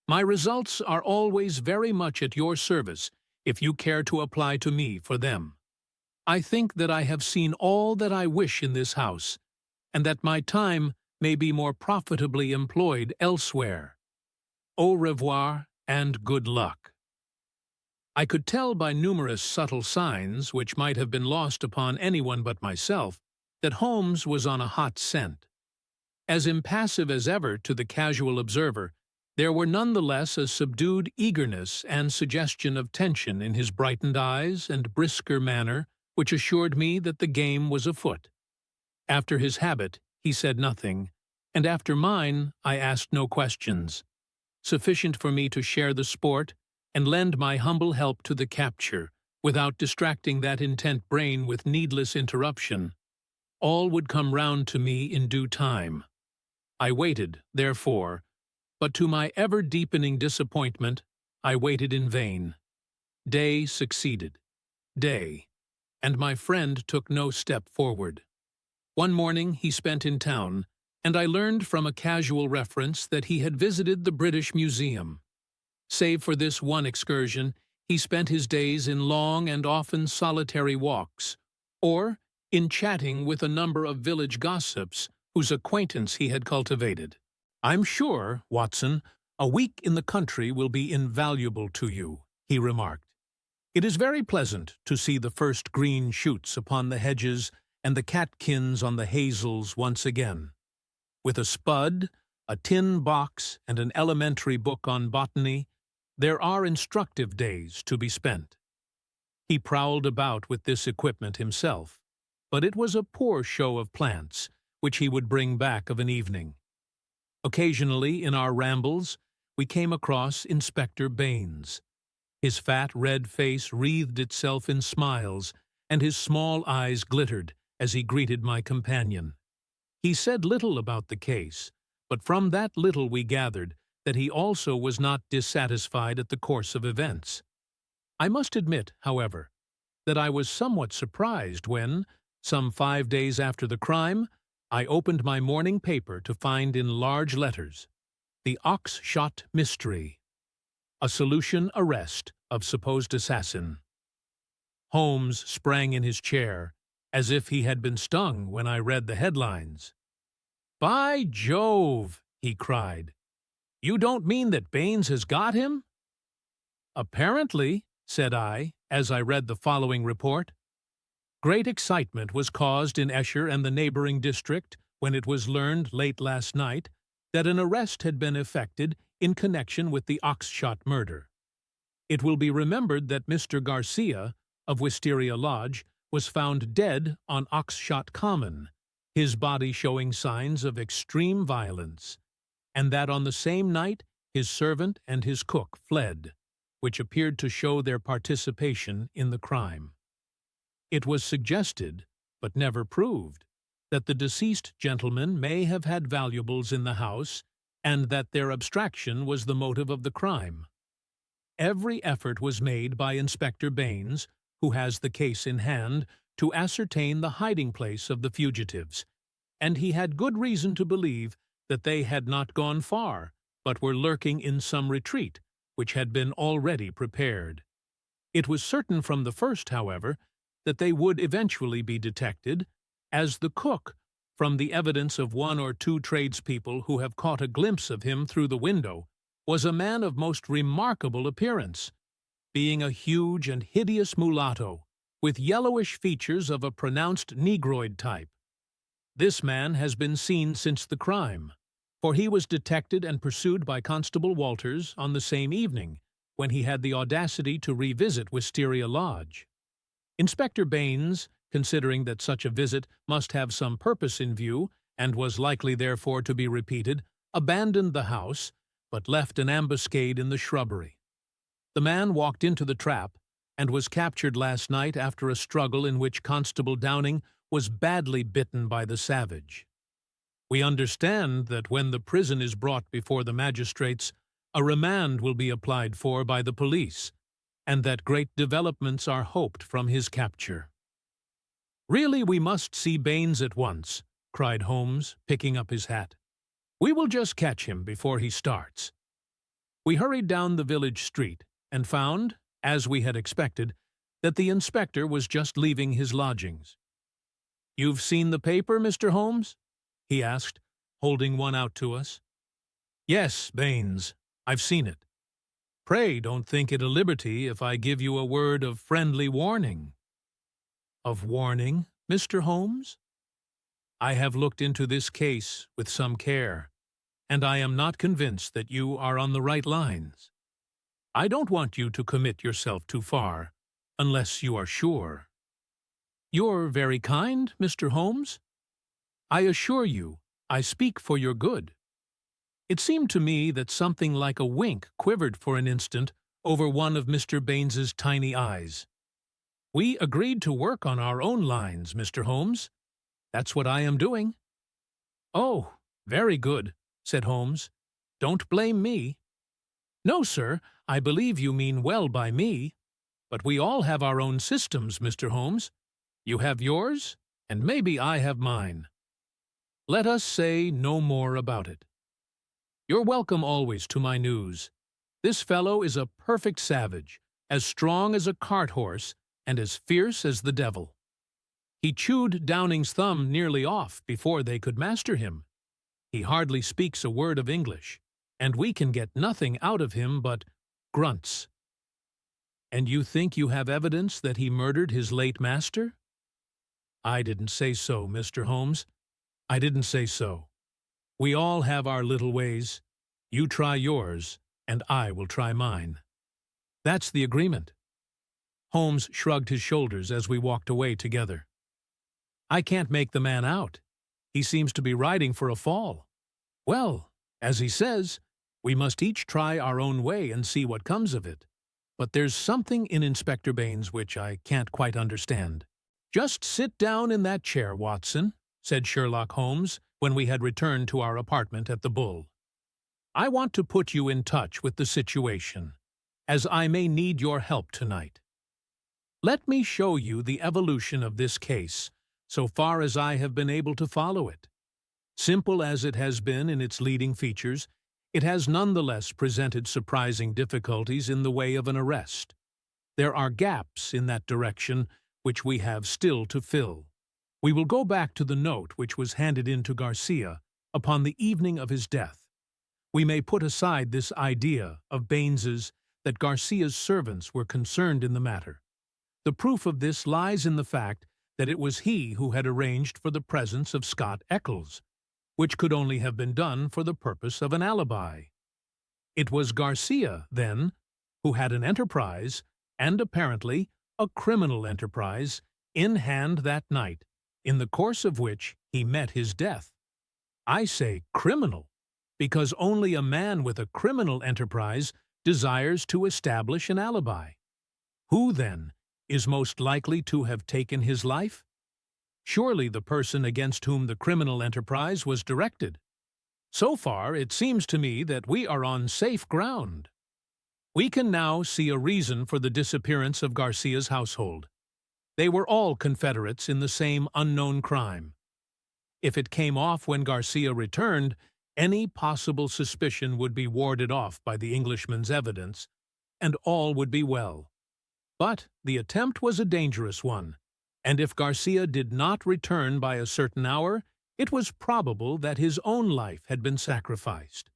My results are always very much at your service if you care to apply to me for them. I think that I have seen all that I wish in this house, and that my time may be more profitably employed elsewhere. Au revoir, and good luck." I could tell by numerous subtle signs, which might have been lost upon anyone but myself, that Holmes was on a hot scent. As impassive as ever to the casual observer, there were nonetheless a subdued eagerness and suggestion of tension in his brightened eyes and brisker manner, which assured me that the game was afoot. After his habit, he said nothing, and after mine, I asked no questions, sufficient for me to share the sport and lend my humble help to the capture, without distracting that intent brain with needless interruption. All would come round to me in due time. I waited, therefore, but to my ever-deepening disappointment, I waited in vain. Day succeeded. Day. And my friend took no step forward. One morning he spent in town, and I learned from a casual reference that he had visited the British Museum. Save for this one excursion, he spent his days in long and often solitary walks, or in chatting with a number of village gossips whose acquaintance he had cultivated. "I'm sure, Watson, a week in the country will be invaluable to you," he remarked. "It is very pleasant to see the first green shoots upon the hedges and the catkins on the hazels once again. With a spud, a tin box, and an elementary book on botany, there are instructive days to be spent." He prowled about with this equipment himself, but it was a poor show of plants, which he would bring back of an evening. Occasionally, in our rambles, we came across Inspector Baines. His fat red face wreathed itself in smiles, and his small eyes glittered as he greeted my companion. He said little about the case, but from that little we gathered that he also was not dissatisfied at the course of events. I must admit, however, that I was somewhat surprised when, some 5 days after the crime, I opened my morning paper to find in large letters, "The Ox-Shot Mystery. A solution arrest of supposed assassin." Holmes sprang in his chair, as if he had been stung when I read the headlines. "By Jove!" he cried. "You don't mean that Baines has got him?" "Apparently," said I, as I read the following report. Great excitement was caused in Esher and the neighboring district when it was learned late last night that an arrest had been effected in connection with the Oxshott murder. It will be remembered that Mr. Garcia, of Wisteria Lodge, was found dead on Oxshott Common, his body showing signs of extreme violence, and that on the same night his servant and his cook fled, which appeared to show their participation in the crime. It was suggested, but never proved, that the deceased gentlemen may have had valuables in the house, and that their abstraction was the motive of the crime. Every effort was made by Inspector Baines, who has the case in hand, to ascertain the hiding place of the fugitives, and he had good reason to believe that they had not gone far, but were lurking in some retreat, which had been already prepared. It was certain from the first, however, that they would eventually be detected, as the cook, from the evidence of 1 or 2 tradespeople who have caught a glimpse of him through the window, was a man of most remarkable appearance, being a huge and hideous mulatto, with yellowish features of a pronounced negroid type. This man has been seen since the crime, for he was detected and pursued by Constable Walters on the same evening, when he had the audacity to revisit Wisteria Lodge. Inspector Baines, considering that such a visit must have some purpose in view, and was likely therefore to be repeated, abandoned the house, but left an ambuscade in the shrubbery. The man walked into the trap, and was captured last night after a struggle in which Constable Downing was badly bitten by the savage. We understand that when the prison is brought before the magistrates, a remand will be applied for by the police, and that great developments are hoped from his capture. "Really, we must see Baines at once," cried Holmes, picking up his hat. "We will just catch him before he starts." We hurried down the village street, and found, as we had expected, that the inspector was just leaving his lodgings. "You've seen the paper, Mr. Holmes?" he asked, holding one out to us. "Yes, Baines, I've seen it." Pray don't think it a liberty if I give you a word of friendly warning. Of warning, Mr. Holmes? I have looked into this case with some care, and I am not convinced that you are on the right lines. I don't want you to commit yourself too far, unless you are sure. You're very kind, Mr. Holmes. I assure you, I speak for your good. It seemed to me that something like a wink quivered for an instant over one of Mr. Baines's tiny eyes. We agreed to work on our own lines, Mr. Holmes. That's what I am doing. Oh, very good, said Holmes. Don't blame me. No, sir, I believe you mean well by me. But we all have our own systems, Mr. Holmes. You have yours, and maybe I have mine. Let us say no more about it. You're welcome always to my news. This fellow is a perfect savage, as strong as a cart horse and as fierce as the devil. He chewed Downing's thumb nearly off before they could master him. He hardly speaks a word of English, and we can get nothing out of him but grunts. And you think you have evidence that he murdered his late master? I didn't say so, Mr. Holmes. I didn't say so. We all have our little ways. You try yours, and I will try mine. That's the agreement. Holmes shrugged his shoulders as we walked away together. I can't make the man out. He seems to be riding for a fall. Well, as he says, we must each try our own way and see what comes of it. But there's something in Inspector Baines which I can't quite understand. Just sit down in that chair, Watson, said Sherlock Holmes when we had returned to our apartment at the Bull. I want to put you in touch with the situation, as I may need your help tonight. Let me show you the evolution of this case, so far as I have been able to follow it. Simple as it has been in its leading features, it has nonetheless presented surprising difficulties in the way of an arrest. There are gaps in that direction which we have still to fill. We will go back to the note which was handed in to Garcia upon the evening of his death. We may put aside this idea of Baines's that Garcia's servants were concerned in the matter. The proof of this lies in the fact that it was he who had arranged for the presence of Scott Eccles, which could only have been done for the purpose of an alibi. It was Garcia, then, who had an enterprise, and apparently a criminal enterprise, in hand that night, in the course of which he met his death. I say criminal, because only a man with a criminal enterprise desires to establish an alibi. Who, then, is most likely to have taken his life? Surely the person against whom the criminal enterprise was directed. So far, it seems to me that we are on safe ground. We can now see a reason for the disappearance of Garcia's household. They were all confederates in the same unknown crime. If it came off when Garcia returned, any possible suspicion would be warded off by the Englishman's evidence, and all would be well. But the attempt was a dangerous one, and if Garcia did not return by a certain hour, it was probable that his own life had been sacrificed.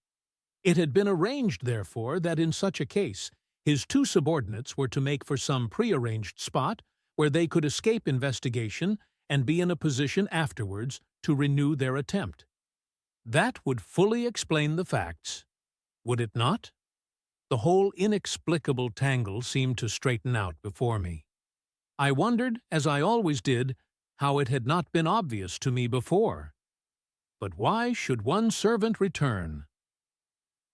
It had been arranged, therefore, that in such a case, his two subordinates were to make for some prearranged spot where they could escape investigation and be in a position afterwards to renew their attempt. That would fully explain the facts, would it not? The whole inexplicable tangle seemed to straighten out before me. I wondered, as I always did, how it had not been obvious to me before. But why should one servant return?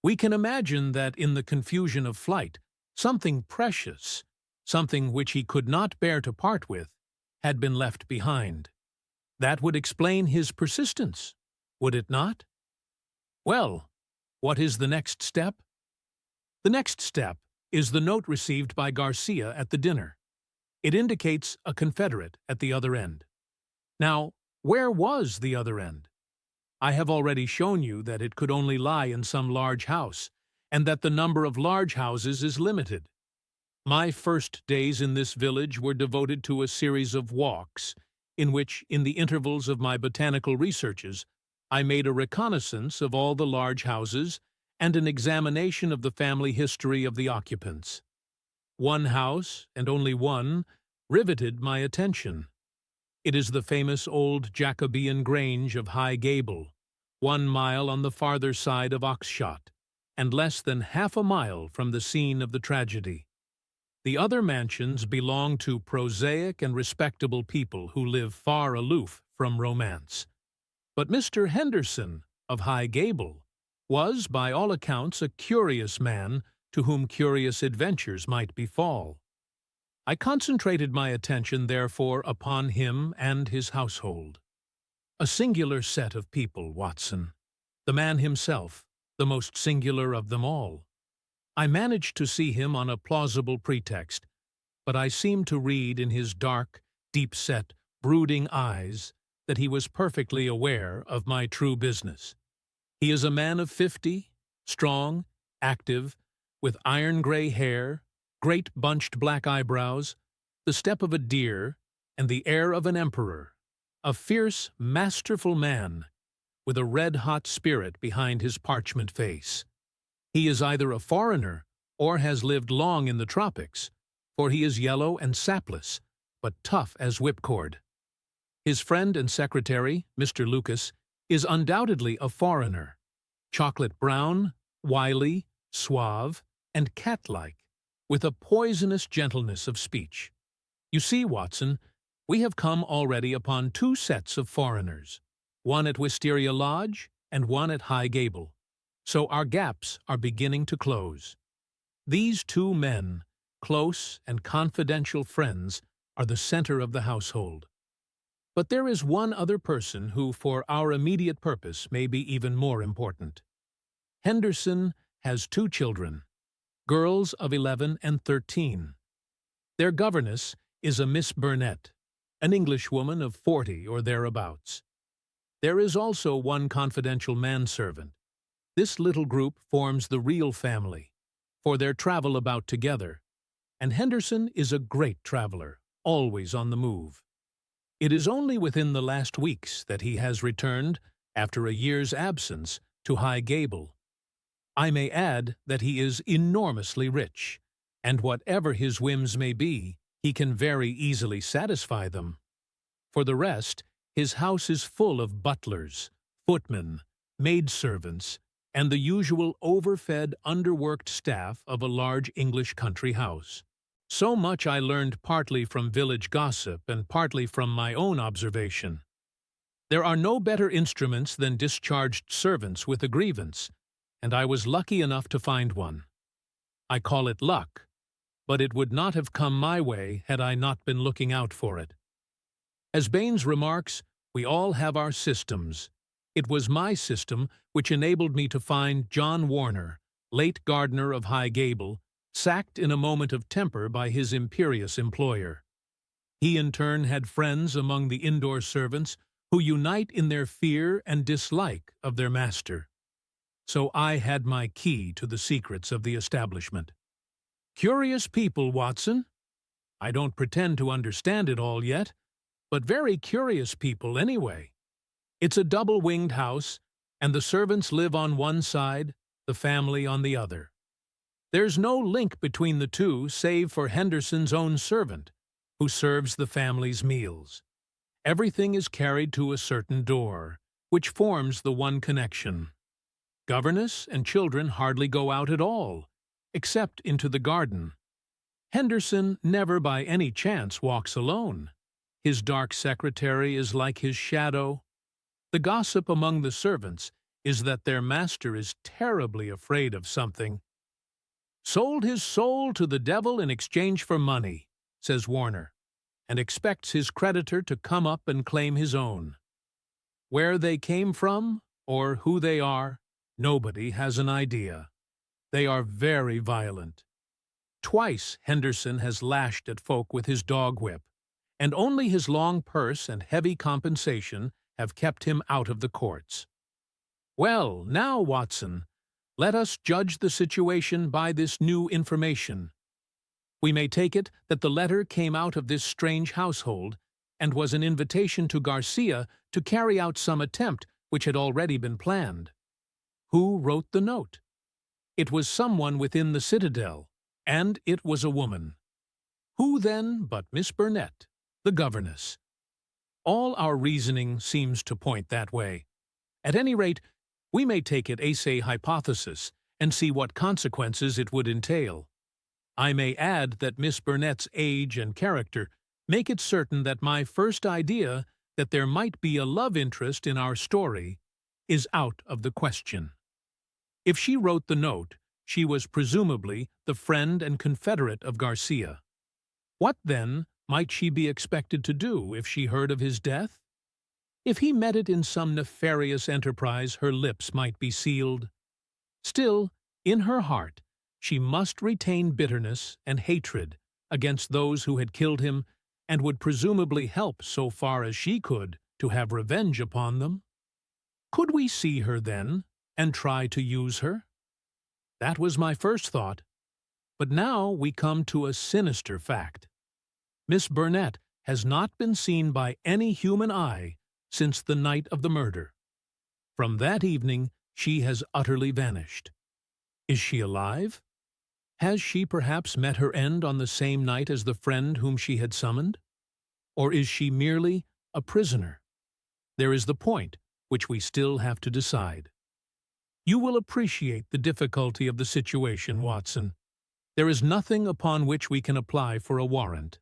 We can imagine that in the confusion of flight, something precious, something which he could not bear to part with, had been left behind. That would explain his persistence, would it not? Well, what is the next step? The next step is the note received by Garcia at the dinner. It indicates a confederate at the other end. Now, where was the other end? I have already shown you that it could only lie in some large house, and that the number of large houses is limited. My first days in this village were devoted to a series of walks, in which, in the intervals of my botanical researches, I made a reconnaissance of all the large houses and an examination of the family history of the occupants. One house, and only one, riveted my attention. It is the famous old Jacobean Grange of High Gable, 1 mile on the farther side of Oxshott, and less than half a mile from the scene of the tragedy. The other mansions belong to prosaic and respectable people who live far aloof from romance. But Mr. Henderson of High Gable was, by all accounts, a curious man to whom curious adventures might befall. I concentrated my attention, therefore, upon him and his household. A singular set of people, Watson. The man himself, the most singular of them all. I managed to see him on a plausible pretext, but I seemed to read in his dark, deep-set, brooding eyes that he was perfectly aware of my true business. He is a man of 50, strong, active, with iron-gray hair, great bunched black eyebrows, the step of a deer, and the air of an emperor. A fierce, masterful man, with a red-hot spirit behind his parchment face. He is either a foreigner or has lived long in the tropics, for he is yellow and sapless, but tough as whipcord. His friend and secretary, Mr. Lucas, is undoubtedly a foreigner, chocolate brown, wily, suave, and cat-like, with a poisonous gentleness of speech. You see, Watson, we have come already upon 2 sets of foreigners, one at Wisteria Lodge and one at High Gable, so our gaps are beginning to close. These 2 men, close and confidential friends, are the center of the household. But there is one other person who, for our immediate purpose, may be even more important. Henderson has 2 children, girls of 11 and 13. Their governess is a Miss Burnett, an Englishwoman of 40 or thereabouts. There is also one confidential manservant. This little group forms the real family, for their travel about together, and Henderson is a great traveler, always on the move. It is only within the last weeks that he has returned, after a year's absence, to High Gable. I may add that he is enormously rich, and whatever his whims may be, he can very easily satisfy them. For the rest, his house is full of butlers, footmen, maidservants, and the usual overfed, underworked staff of a large English country house. So much I learned partly from village gossip and partly from my own observation. There are no better instruments than discharged servants with a grievance, and I was lucky enough to find one. I call it luck, but it would not have come my way had I not been looking out for it. As Baines remarks, we all have our systems. It was my system which enabled me to find John Warner, late gardener of High Gable, sacked in a moment of temper by his imperious employer. He in turn had friends among the indoor servants who unite in their fear and dislike of their master. So I had my key to the secrets of the establishment. Curious people, Watson. I don't pretend to understand it all yet, but very curious people anyway. It's a double-winged house, and the servants live on one side, the family on the other. There's no link between the 2 save for Henderson's own servant, who serves the family's meals. Everything is carried to a certain door, which forms the one connection. Governess and children hardly go out at all, except into the garden. Henderson never by any chance walks alone. His dark secretary is like his shadow. The gossip among the servants is that their master is terribly afraid of something. "Sold his soul to the devil in exchange for money," says Warner, and expects his creditor to come up and claim his own. Where they came from, or who they are, nobody has an idea. They are very violent. Twice Henderson has lashed at folk with his dog whip, and only his long purse and heavy compensation have kept him out of the courts. Well, now, Watson, let us judge the situation by this new information. We may take it that the letter came out of this strange household and was an invitation to Garcia to carry out some attempt which had already been planned. Who wrote the note? It was someone within the citadel, and it was a woman. Who then but Miss Burnett, the governess? All our reasoning seems to point that way. At any rate, we may take it as a hypothesis and see what consequences it would entail. I may add that Miss Burnett's age and character make it certain that my first idea that there might be a love interest in our story is out of the question. If she wrote the note, she was presumably the friend and confederate of Garcia. What, then, might she be expected to do if she heard of his death? If he met it in some nefarious enterprise, her lips might be sealed. Still, in her heart, she must retain bitterness and hatred against those who had killed him and would presumably help so far as she could to have revenge upon them. Could we see her then and try to use her? That was my first thought. But now we come to a sinister fact. Miss Burnett has not been seen by any human eye since the night of the murder. From that evening, she has utterly vanished. Is she alive? Has she perhaps met her end on the same night as the friend whom she had summoned? Or is she merely a prisoner? There is the point which we still have to decide. You will appreciate the difficulty of the situation, Watson. There is nothing upon which we can apply for a warrant.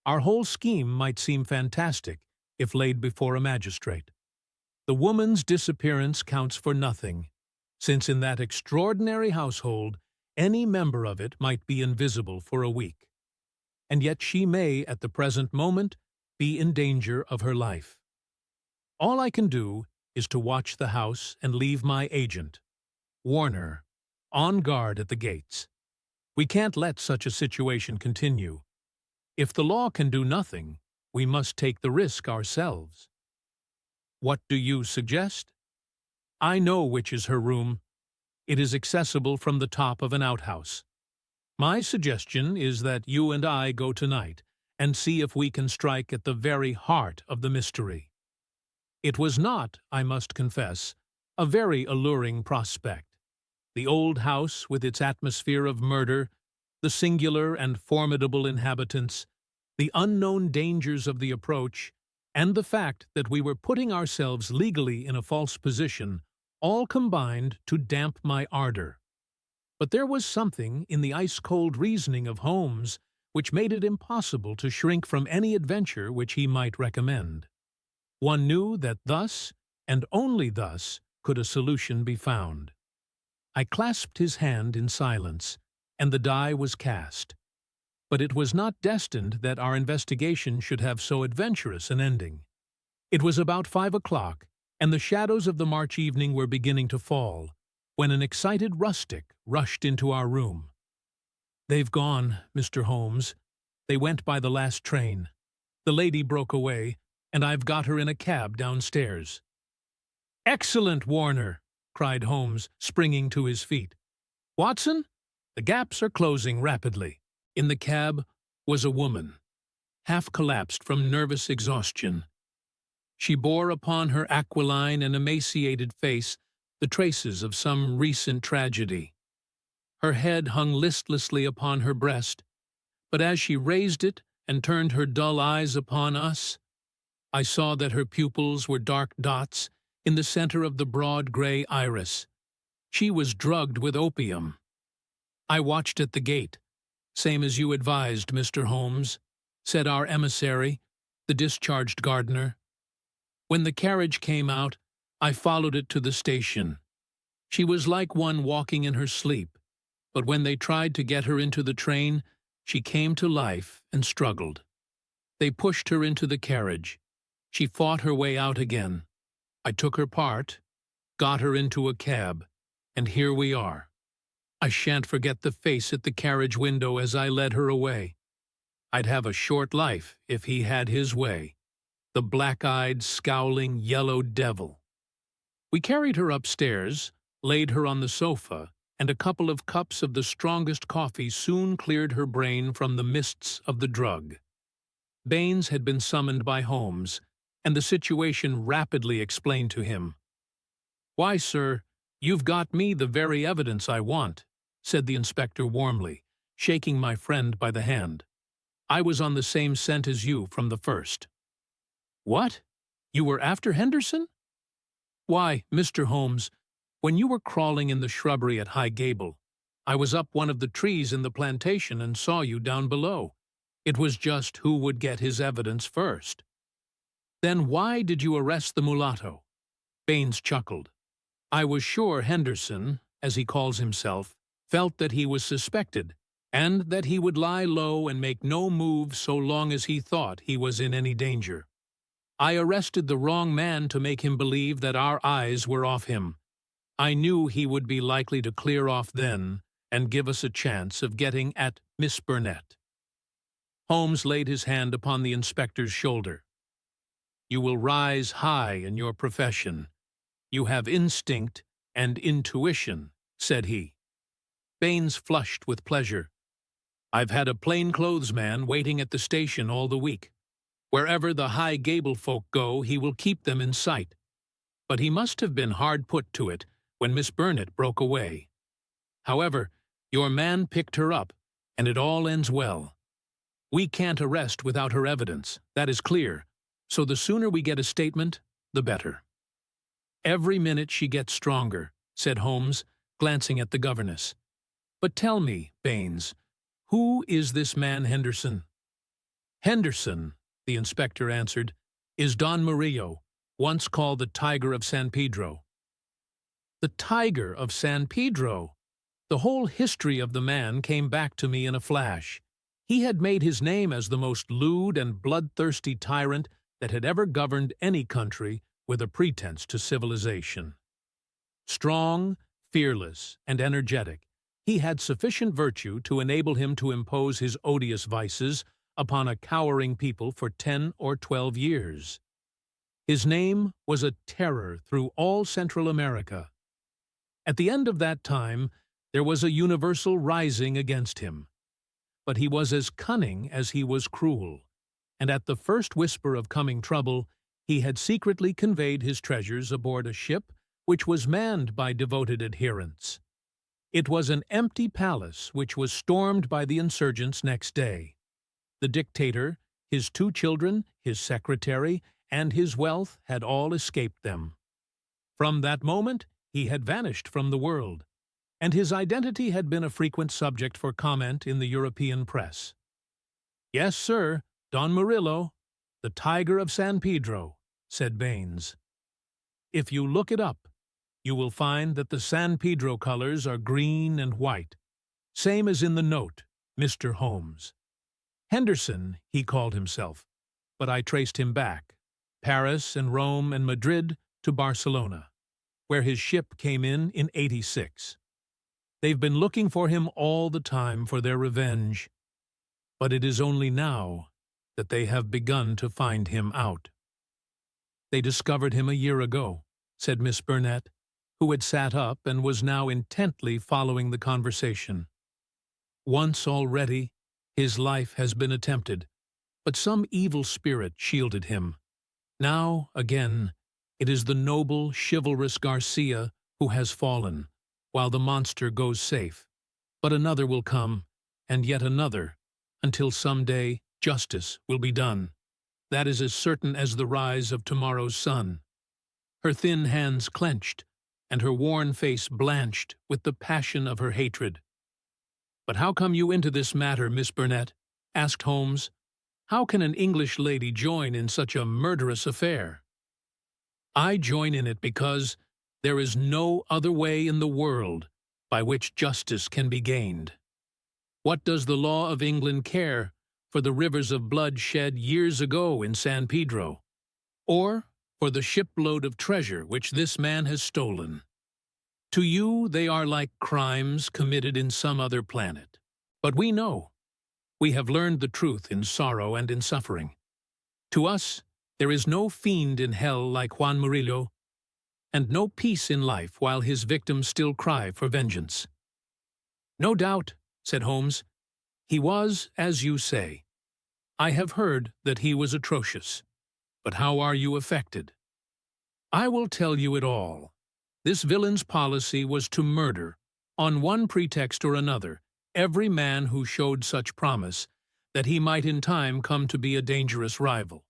Our whole scheme might seem fantastic if laid before a magistrate. The woman's disappearance counts for nothing, since in that extraordinary household any member of it might be invisible for a week. And yet she may, at the present moment, be in danger of her life. All I can do is to watch the house and leave my agent, Warner, on guard at the gates. We can't let such a situation continue. If the law can do nothing, we must take the risk ourselves. What do you suggest? I know which is her room. It is accessible from the top of an outhouse. My suggestion is that you and I go tonight and see if we can strike at the very heart of the mystery. It was not, I must confess, a very alluring prospect. The old house with its atmosphere of murder, the singular and formidable inhabitants, the unknown dangers of the approach, and the fact that we were putting ourselves legally in a false position all combined to damp my ardor. But there was something in the ice-cold reasoning of Holmes which made it impossible to shrink from any adventure which he might recommend. One knew that thus, and only thus, could a solution be found. I clasped his hand in silence, and the die was cast. But it was not destined that our investigation should have so adventurous an ending. It was about 5 o'clock, and the shadows of the March evening were beginning to fall, when an excited rustic rushed into our room. "They've gone, Mr. Holmes. They went by the last train. The lady broke away, and I've got her in a cab downstairs." "Excellent, Warner!" cried Holmes, springing to his feet. "Watson, the gaps are closing rapidly." In the cab was a woman, half collapsed from nervous exhaustion. She bore upon her aquiline and emaciated face the traces of some recent tragedy. Her head hung listlessly upon her breast, but as she raised it and turned her dull eyes upon us, I saw that her pupils were dark dots in the center of the broad gray iris. She was drugged with opium. "I watched at the gate, same as you advised, Mr. Holmes," said our emissary, the discharged gardener. "When the carriage came out, I followed it to the station. She was like one walking in her sleep, but when they tried to get her into the train, she came to life and struggled. They pushed her into the carriage. She fought her way out again. I took her part, got her into a cab, and here we are. I shan't forget the face at the carriage window as I led her away. I'd have a short life if he had his way. The black-eyed, scowling, yellow devil." We carried her upstairs, laid her on the sofa, and a couple of cups of the strongest coffee soon cleared her brain from the mists of the drug. Baines had been summoned by Holmes, and the situation rapidly explained to him. "Why, sir, you've got me the very evidence I want," said the inspector warmly, shaking my friend by the hand. "I was on the same scent as you from the first." "What? You were after Henderson?" "Why, Mr. Holmes, when you were crawling in the shrubbery at High Gable, I was up one of the trees in the plantation and saw you down below. It was just who would get his evidence first." "Then why did you arrest the mulatto?" Baines chuckled. "I was sure Henderson, as he calls himself, felt that he was suspected, and that he would lie low and make no move so long as he thought he was in any danger. I arrested the wrong man to make him believe that our eyes were off him. I knew he would be likely to clear off then and give us a chance of getting at Miss Burnett." Holmes laid his hand upon the inspector's shoulder. "You will rise high in your profession. You have instinct and intuition," said he. Baines flushed with pleasure. "I've had a plainclothesman waiting at the station all the week. Wherever the High Gable folk go, he will keep them in sight. But he must have been hard put to it when Miss Burnett broke away. However, your man picked her up, and it all ends well. We can't arrest without her evidence, that is clear, so the sooner we get a statement, the better." "Every minute she gets stronger," said Holmes, glancing at the governess. "But tell me, Baines, who is this man Henderson?" "Henderson," the inspector answered, "is Don Murillo, once called the Tiger of San Pedro." "The Tiger of San Pedro!" The whole history of the man came back to me in a flash. He had made his name as the most lewd and bloodthirsty tyrant that had ever governed any country with a pretense to civilization. Strong, fearless, and energetic, he had sufficient virtue to enable him to impose his odious vices upon a cowering people for 10 or 12 years. His name was a terror through all Central America. At the end of that time, there was a universal rising against him. But he was as cunning as he was cruel, and at the first whisper of coming trouble, he had secretly conveyed his treasures aboard a ship which was manned by devoted adherents. It was an empty palace which was stormed by the insurgents next day. The dictator, his 2 children, his secretary, and his wealth had all escaped them. From that moment, he had vanished from the world, and his identity had been a frequent subject for comment in the European press. "Yes, sir, Don Murillo, the Tiger of San Pedro," said Baines. "If you look it up, you will find that the San Pedro colors are green and white, same as in the note, Mr. Holmes. Henderson, he called himself, but I traced him back, Paris and Rome and Madrid to Barcelona, where his ship came in '86. They've been looking for him all the time for their revenge, but it is only now that they have begun to find him out." "They discovered him a year ago," said Miss Burnett, who had sat up and was now intently following the conversation. "Once already, his life has been attempted, but some evil spirit shielded him. Now, again, it is the noble, chivalrous Garcia who has fallen, while the monster goes safe. But another will come, and yet another, until some day justice will be done. That is as certain as the rise of tomorrow's sun." Her thin hands clenched, and her worn face blanched with the passion of her hatred. "But how come you into this matter, Miss Burnett?" asked Holmes. "How can an English lady join in such a murderous affair?" "I join in it because there is no other way in the world by which justice can be gained. What does the law of England care for the rivers of blood shed years ago in San Pedro, or for the shipload of treasure which this man has stolen? To you they are like crimes committed in some other planet. But we know. We have learned the truth in sorrow and in suffering. To us, there is no fiend in hell like Juan Murillo, and no peace in life while his victims still cry for vengeance." "No doubt," said Holmes. "He was, as you say. I have heard that he was atrocious. But how are you affected?" "I will tell you it all. This villain's policy was to murder, On one pretext or another, every man who showed such promise that he might in time come to be a dangerous rival.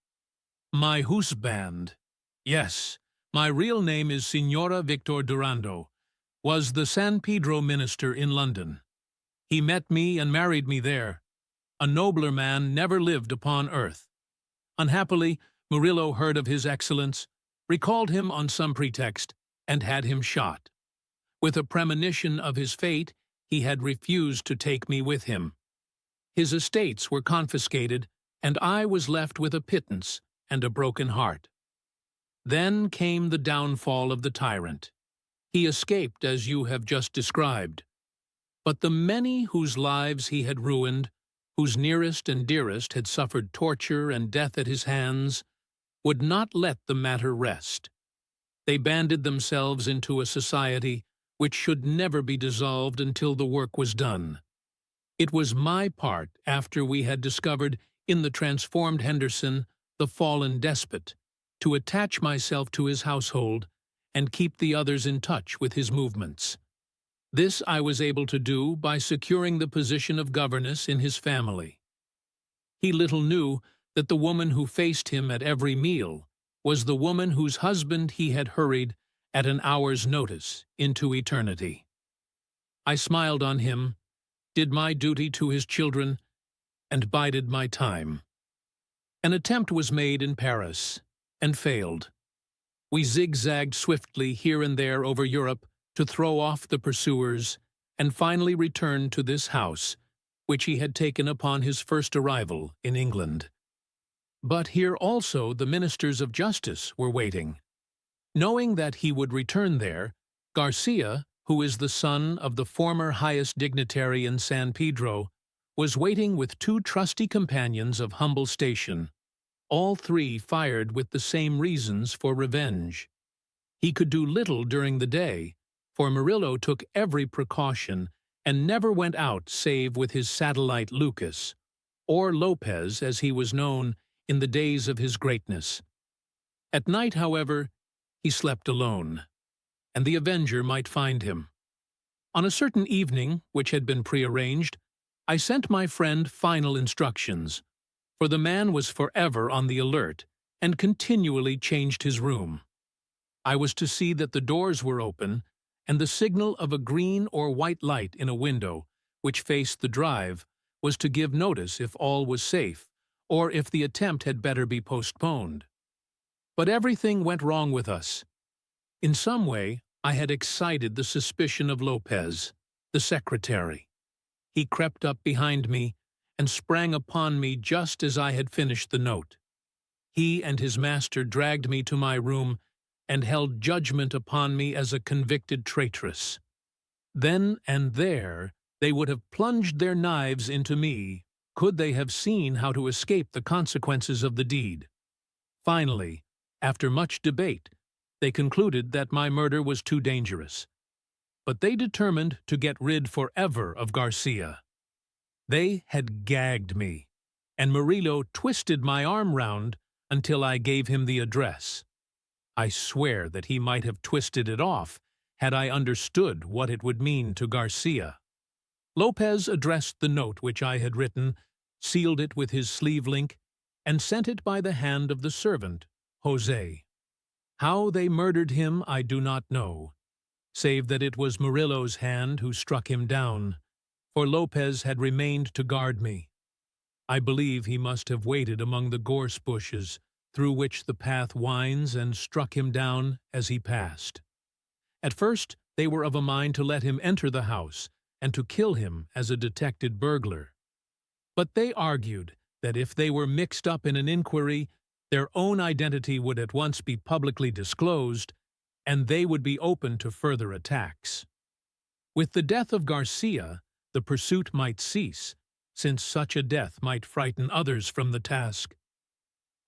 My husband, yes, my real name is Signora Victor Durando, was the San Pedro minister in London. He met me and married me there. A nobler man never lived upon earth. Unhappily, Murillo heard of his excellence, recalled him on some pretext, and had him shot. With a premonition of his fate, he had refused to take me with him. His estates were confiscated, and I was left with a pittance and a broken heart. Then came the downfall of the tyrant. He escaped as you have just described. But the many whose lives he had ruined, whose nearest and dearest had suffered torture and death at his hands, would not let the matter rest. They banded themselves into a society which should never be dissolved until the work was done. It was my part, after we had discovered in the transformed Henderson the fallen despot, to attach myself to his household and keep the others in touch with his movements. This I was able to do by securing the position of governess in his family. He little knew that the woman who faced him at every meal was the woman whose husband he had hurried at an hour's notice into eternity. I smiled on him, did my duty to his children, and bided my time. An attempt was made in Paris, and failed. We zigzagged swiftly here and there over Europe to throw off the pursuers, and finally returned to this house, which he had taken upon his first arrival in England. But here also the ministers of justice were waiting. Knowing that he would return there, Garcia, who is the son of the former highest dignitary in San Pedro, was waiting with two trusty companions of humble station. All three fired with the same reasons for revenge. He could do little during the day, for Murillo took every precaution and never went out save with his satellite Lucas, or Lopez as he was known in the days of his greatness. At night, however, he slept alone, and the avenger might find him. On a certain evening, which had been prearranged, I sent my friend final instructions, for the man was forever on the alert and continually changed his room. I was to see that the doors were open, and the signal of a green or white light in a window, which faced the drive, was to give notice if all was safe, or if the attempt had better be postponed. But everything went wrong with us. In some way, I had excited the suspicion of Lopez, the secretary. He crept up behind me and sprang upon me just as I had finished the note. He and his master dragged me to my room and held judgment upon me as a convicted traitress. Then and there they would have plunged their knives into me, could they have seen how to escape the consequences of the deed. Finally, after much debate, they concluded that my murder was too dangerous. But they determined to get rid forever of Garcia. They had gagged me, and Murillo twisted my arm round until I gave him the address. I swear that he might have twisted it off had I understood what it would mean to Garcia. Lopez addressed the note which I had written, sealed it with his sleeve link, and sent it by the hand of the servant, Jose. How they murdered him I do not know, save that it was Murillo's hand who struck him down, for Lopez had remained to guard me. I believe he must have waited among the gorse bushes through which the path winds and struck him down as he passed. At first they were of a mind to let him enter the house and to kill him as a detected burglar. But they argued that if they were mixed up in an inquiry, their own identity would at once be publicly disclosed, and they would be open to further attacks. With the death of Garcia, the pursuit might cease, since such a death might frighten others from the task.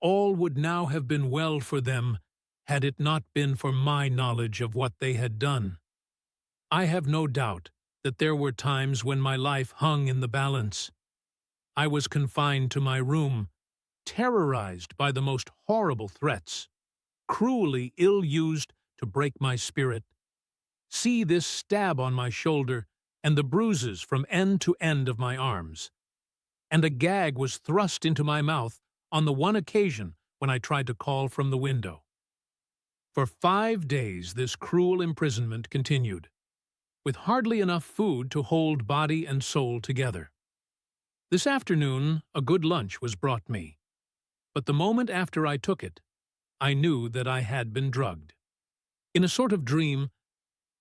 All would now have been well for them had it not been for my knowledge of what they had done. I have no doubt that there were times when my life hung in the balance. I was confined to my room, terrorized by the most horrible threats, cruelly ill-used to break my spirit. See this stab on my shoulder and the bruises from end to end of my arms. And a gag was thrust into my mouth on the one occasion when I tried to call from the window. For 5 days this cruel imprisonment continued, with hardly enough food to hold body and soul together. This afternoon a good lunch was brought me, but the moment after I took it, I knew that I had been drugged. In a sort of dream,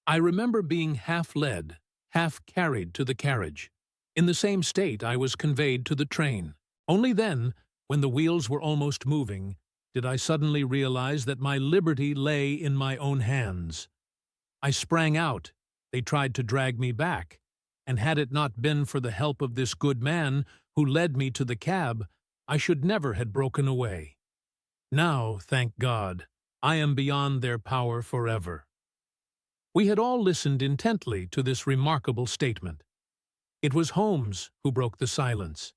I remember being half led, half carried to the carriage. In the same state I was conveyed to the train. Only then, when the wheels were almost moving, did I suddenly realize that my liberty lay in my own hands. I sprang out. They tried to drag me back, and had it not been for the help of this good man who led me to the cab, I should never have broken away. Now, thank God, I am beyond their power forever." We had all listened intently to this remarkable statement. It was Holmes who broke the silence.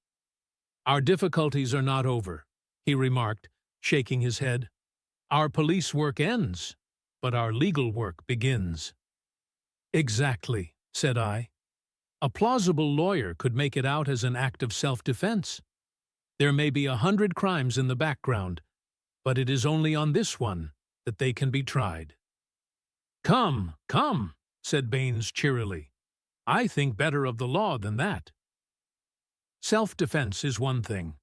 "Our difficulties are not over," he remarked, shaking his head. "Our police work ends, but our legal work begins." "Exactly," said I. "A plausible lawyer could make it out as an act of self-defense. There may be 100 crimes in the background, but it is only on this one that they can be tried." "Come, come," said Baines cheerily. "I think better of the law than that. Self-defense is one thing.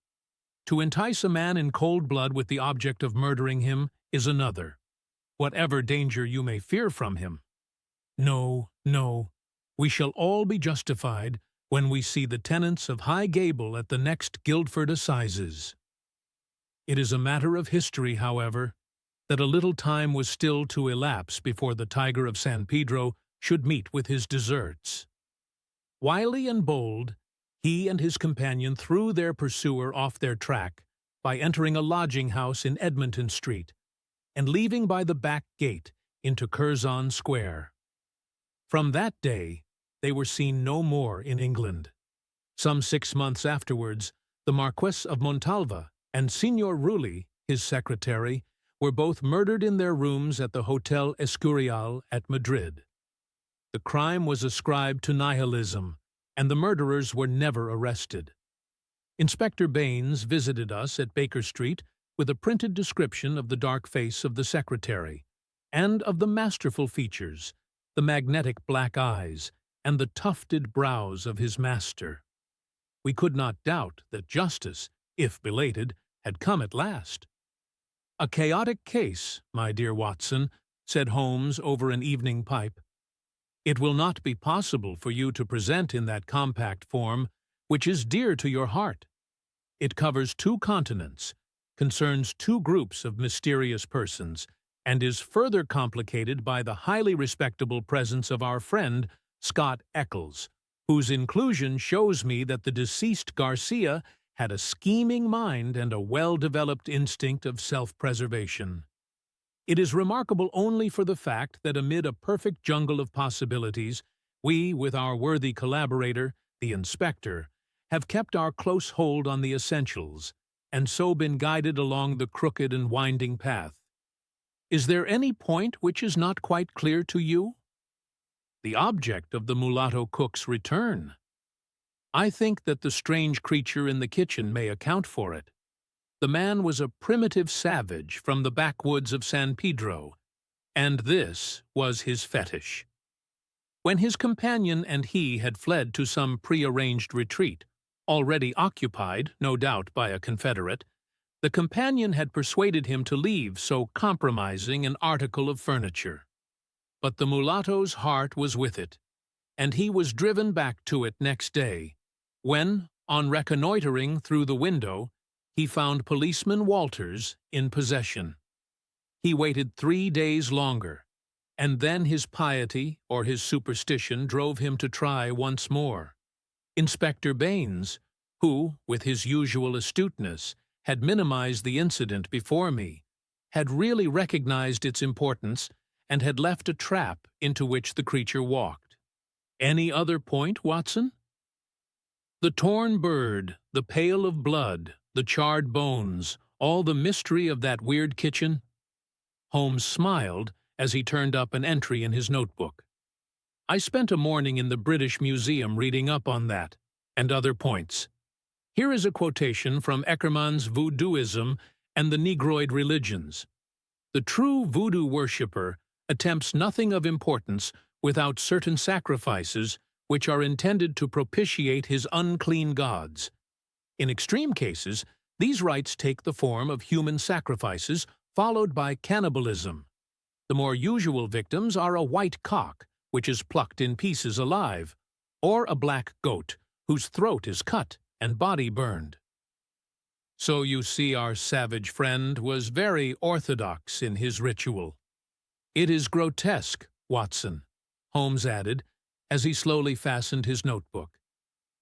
To entice a man in cold blood with the object of murdering him is another, whatever danger you may fear from him. No, no, we shall all be justified when we see the tenants of High Gable at the next Guildford Assizes. It is a matter of history, however, that a little time was still to elapse before the Tiger of San Pedro should meet with his deserts. Wily and bold, he and his companion threw their pursuer off their track by entering a lodging-house in Edmonton Street and leaving by the back gate into Curzon Square. From that day, they were seen no more in England. Some 6 months afterwards, the Marquess of Montalva and Signor Rulli, his secretary, were both murdered in their rooms at the Hotel Escurial at Madrid. The crime was ascribed to nihilism, and the murderers were never arrested. Inspector Baines visited us at Baker Street with a printed description of the dark face of the secretary, and of the masterful features, the magnetic black eyes, and the tufted brows of his master. We could not doubt that justice, if belated, had come at last. "A chaotic case, my dear Watson," said Holmes over an evening pipe. "It will not be possible for you to present in that compact form, which is dear to your heart. It covers 2 continents, concerns 2 groups of mysterious persons, and is further complicated by the highly respectable presence of our friend, Scott Eccles, whose inclusion shows me that the deceased Garcia had a scheming mind and a well-developed instinct of self-preservation. It is remarkable only for the fact that amid a perfect jungle of possibilities, we, with our worthy collaborator, the inspector, have kept our close hold on the essentials, and so been guided along the crooked and winding path. Is there any point which is not quite clear to you? The object of the mulatto cook's return. I think that the strange creature in the kitchen may account for it. The man was a primitive savage from the backwoods of San Pedro, and this was his fetish. When his companion and he had fled to some prearranged retreat, already occupied, no doubt, by a confederate, the companion had persuaded him to leave so compromising an article of furniture. But the mulatto's heart was with it, and he was driven back to it next day, when, on reconnoitering through the window, he found Policeman Walters in possession. He waited 3 days longer, and then his piety or his superstition drove him to try once more. Inspector Baines, who, with his usual astuteness, had minimized the incident before me, had really recognized its importance and had left a trap into which the creature walked. Any other point, Watson? The torn bird, the pail of blood, the charred bones, all the mystery of that weird kitchen? Holmes smiled as he turned up an entry in his notebook. I spent a morning in the British Museum reading up on that, and other points. Here is a quotation from Eckermann's Voodooism and the Negroid Religions. The true voodoo worshipper attempts nothing of importance without certain sacrifices which are intended to propitiate his unclean gods. In extreme cases, these rites take the form of human sacrifices followed by cannibalism. The more usual victims are a white cock, which is plucked in pieces alive, or a black goat, whose throat is cut and body burned. So you see, our savage friend was very orthodox in his ritual. It is grotesque, Watson, Holmes added, as he slowly fastened his notebook.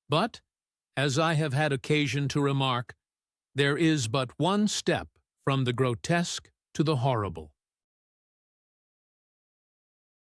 But, as I have had occasion to remark, there is but one step from the grotesque to the horrible.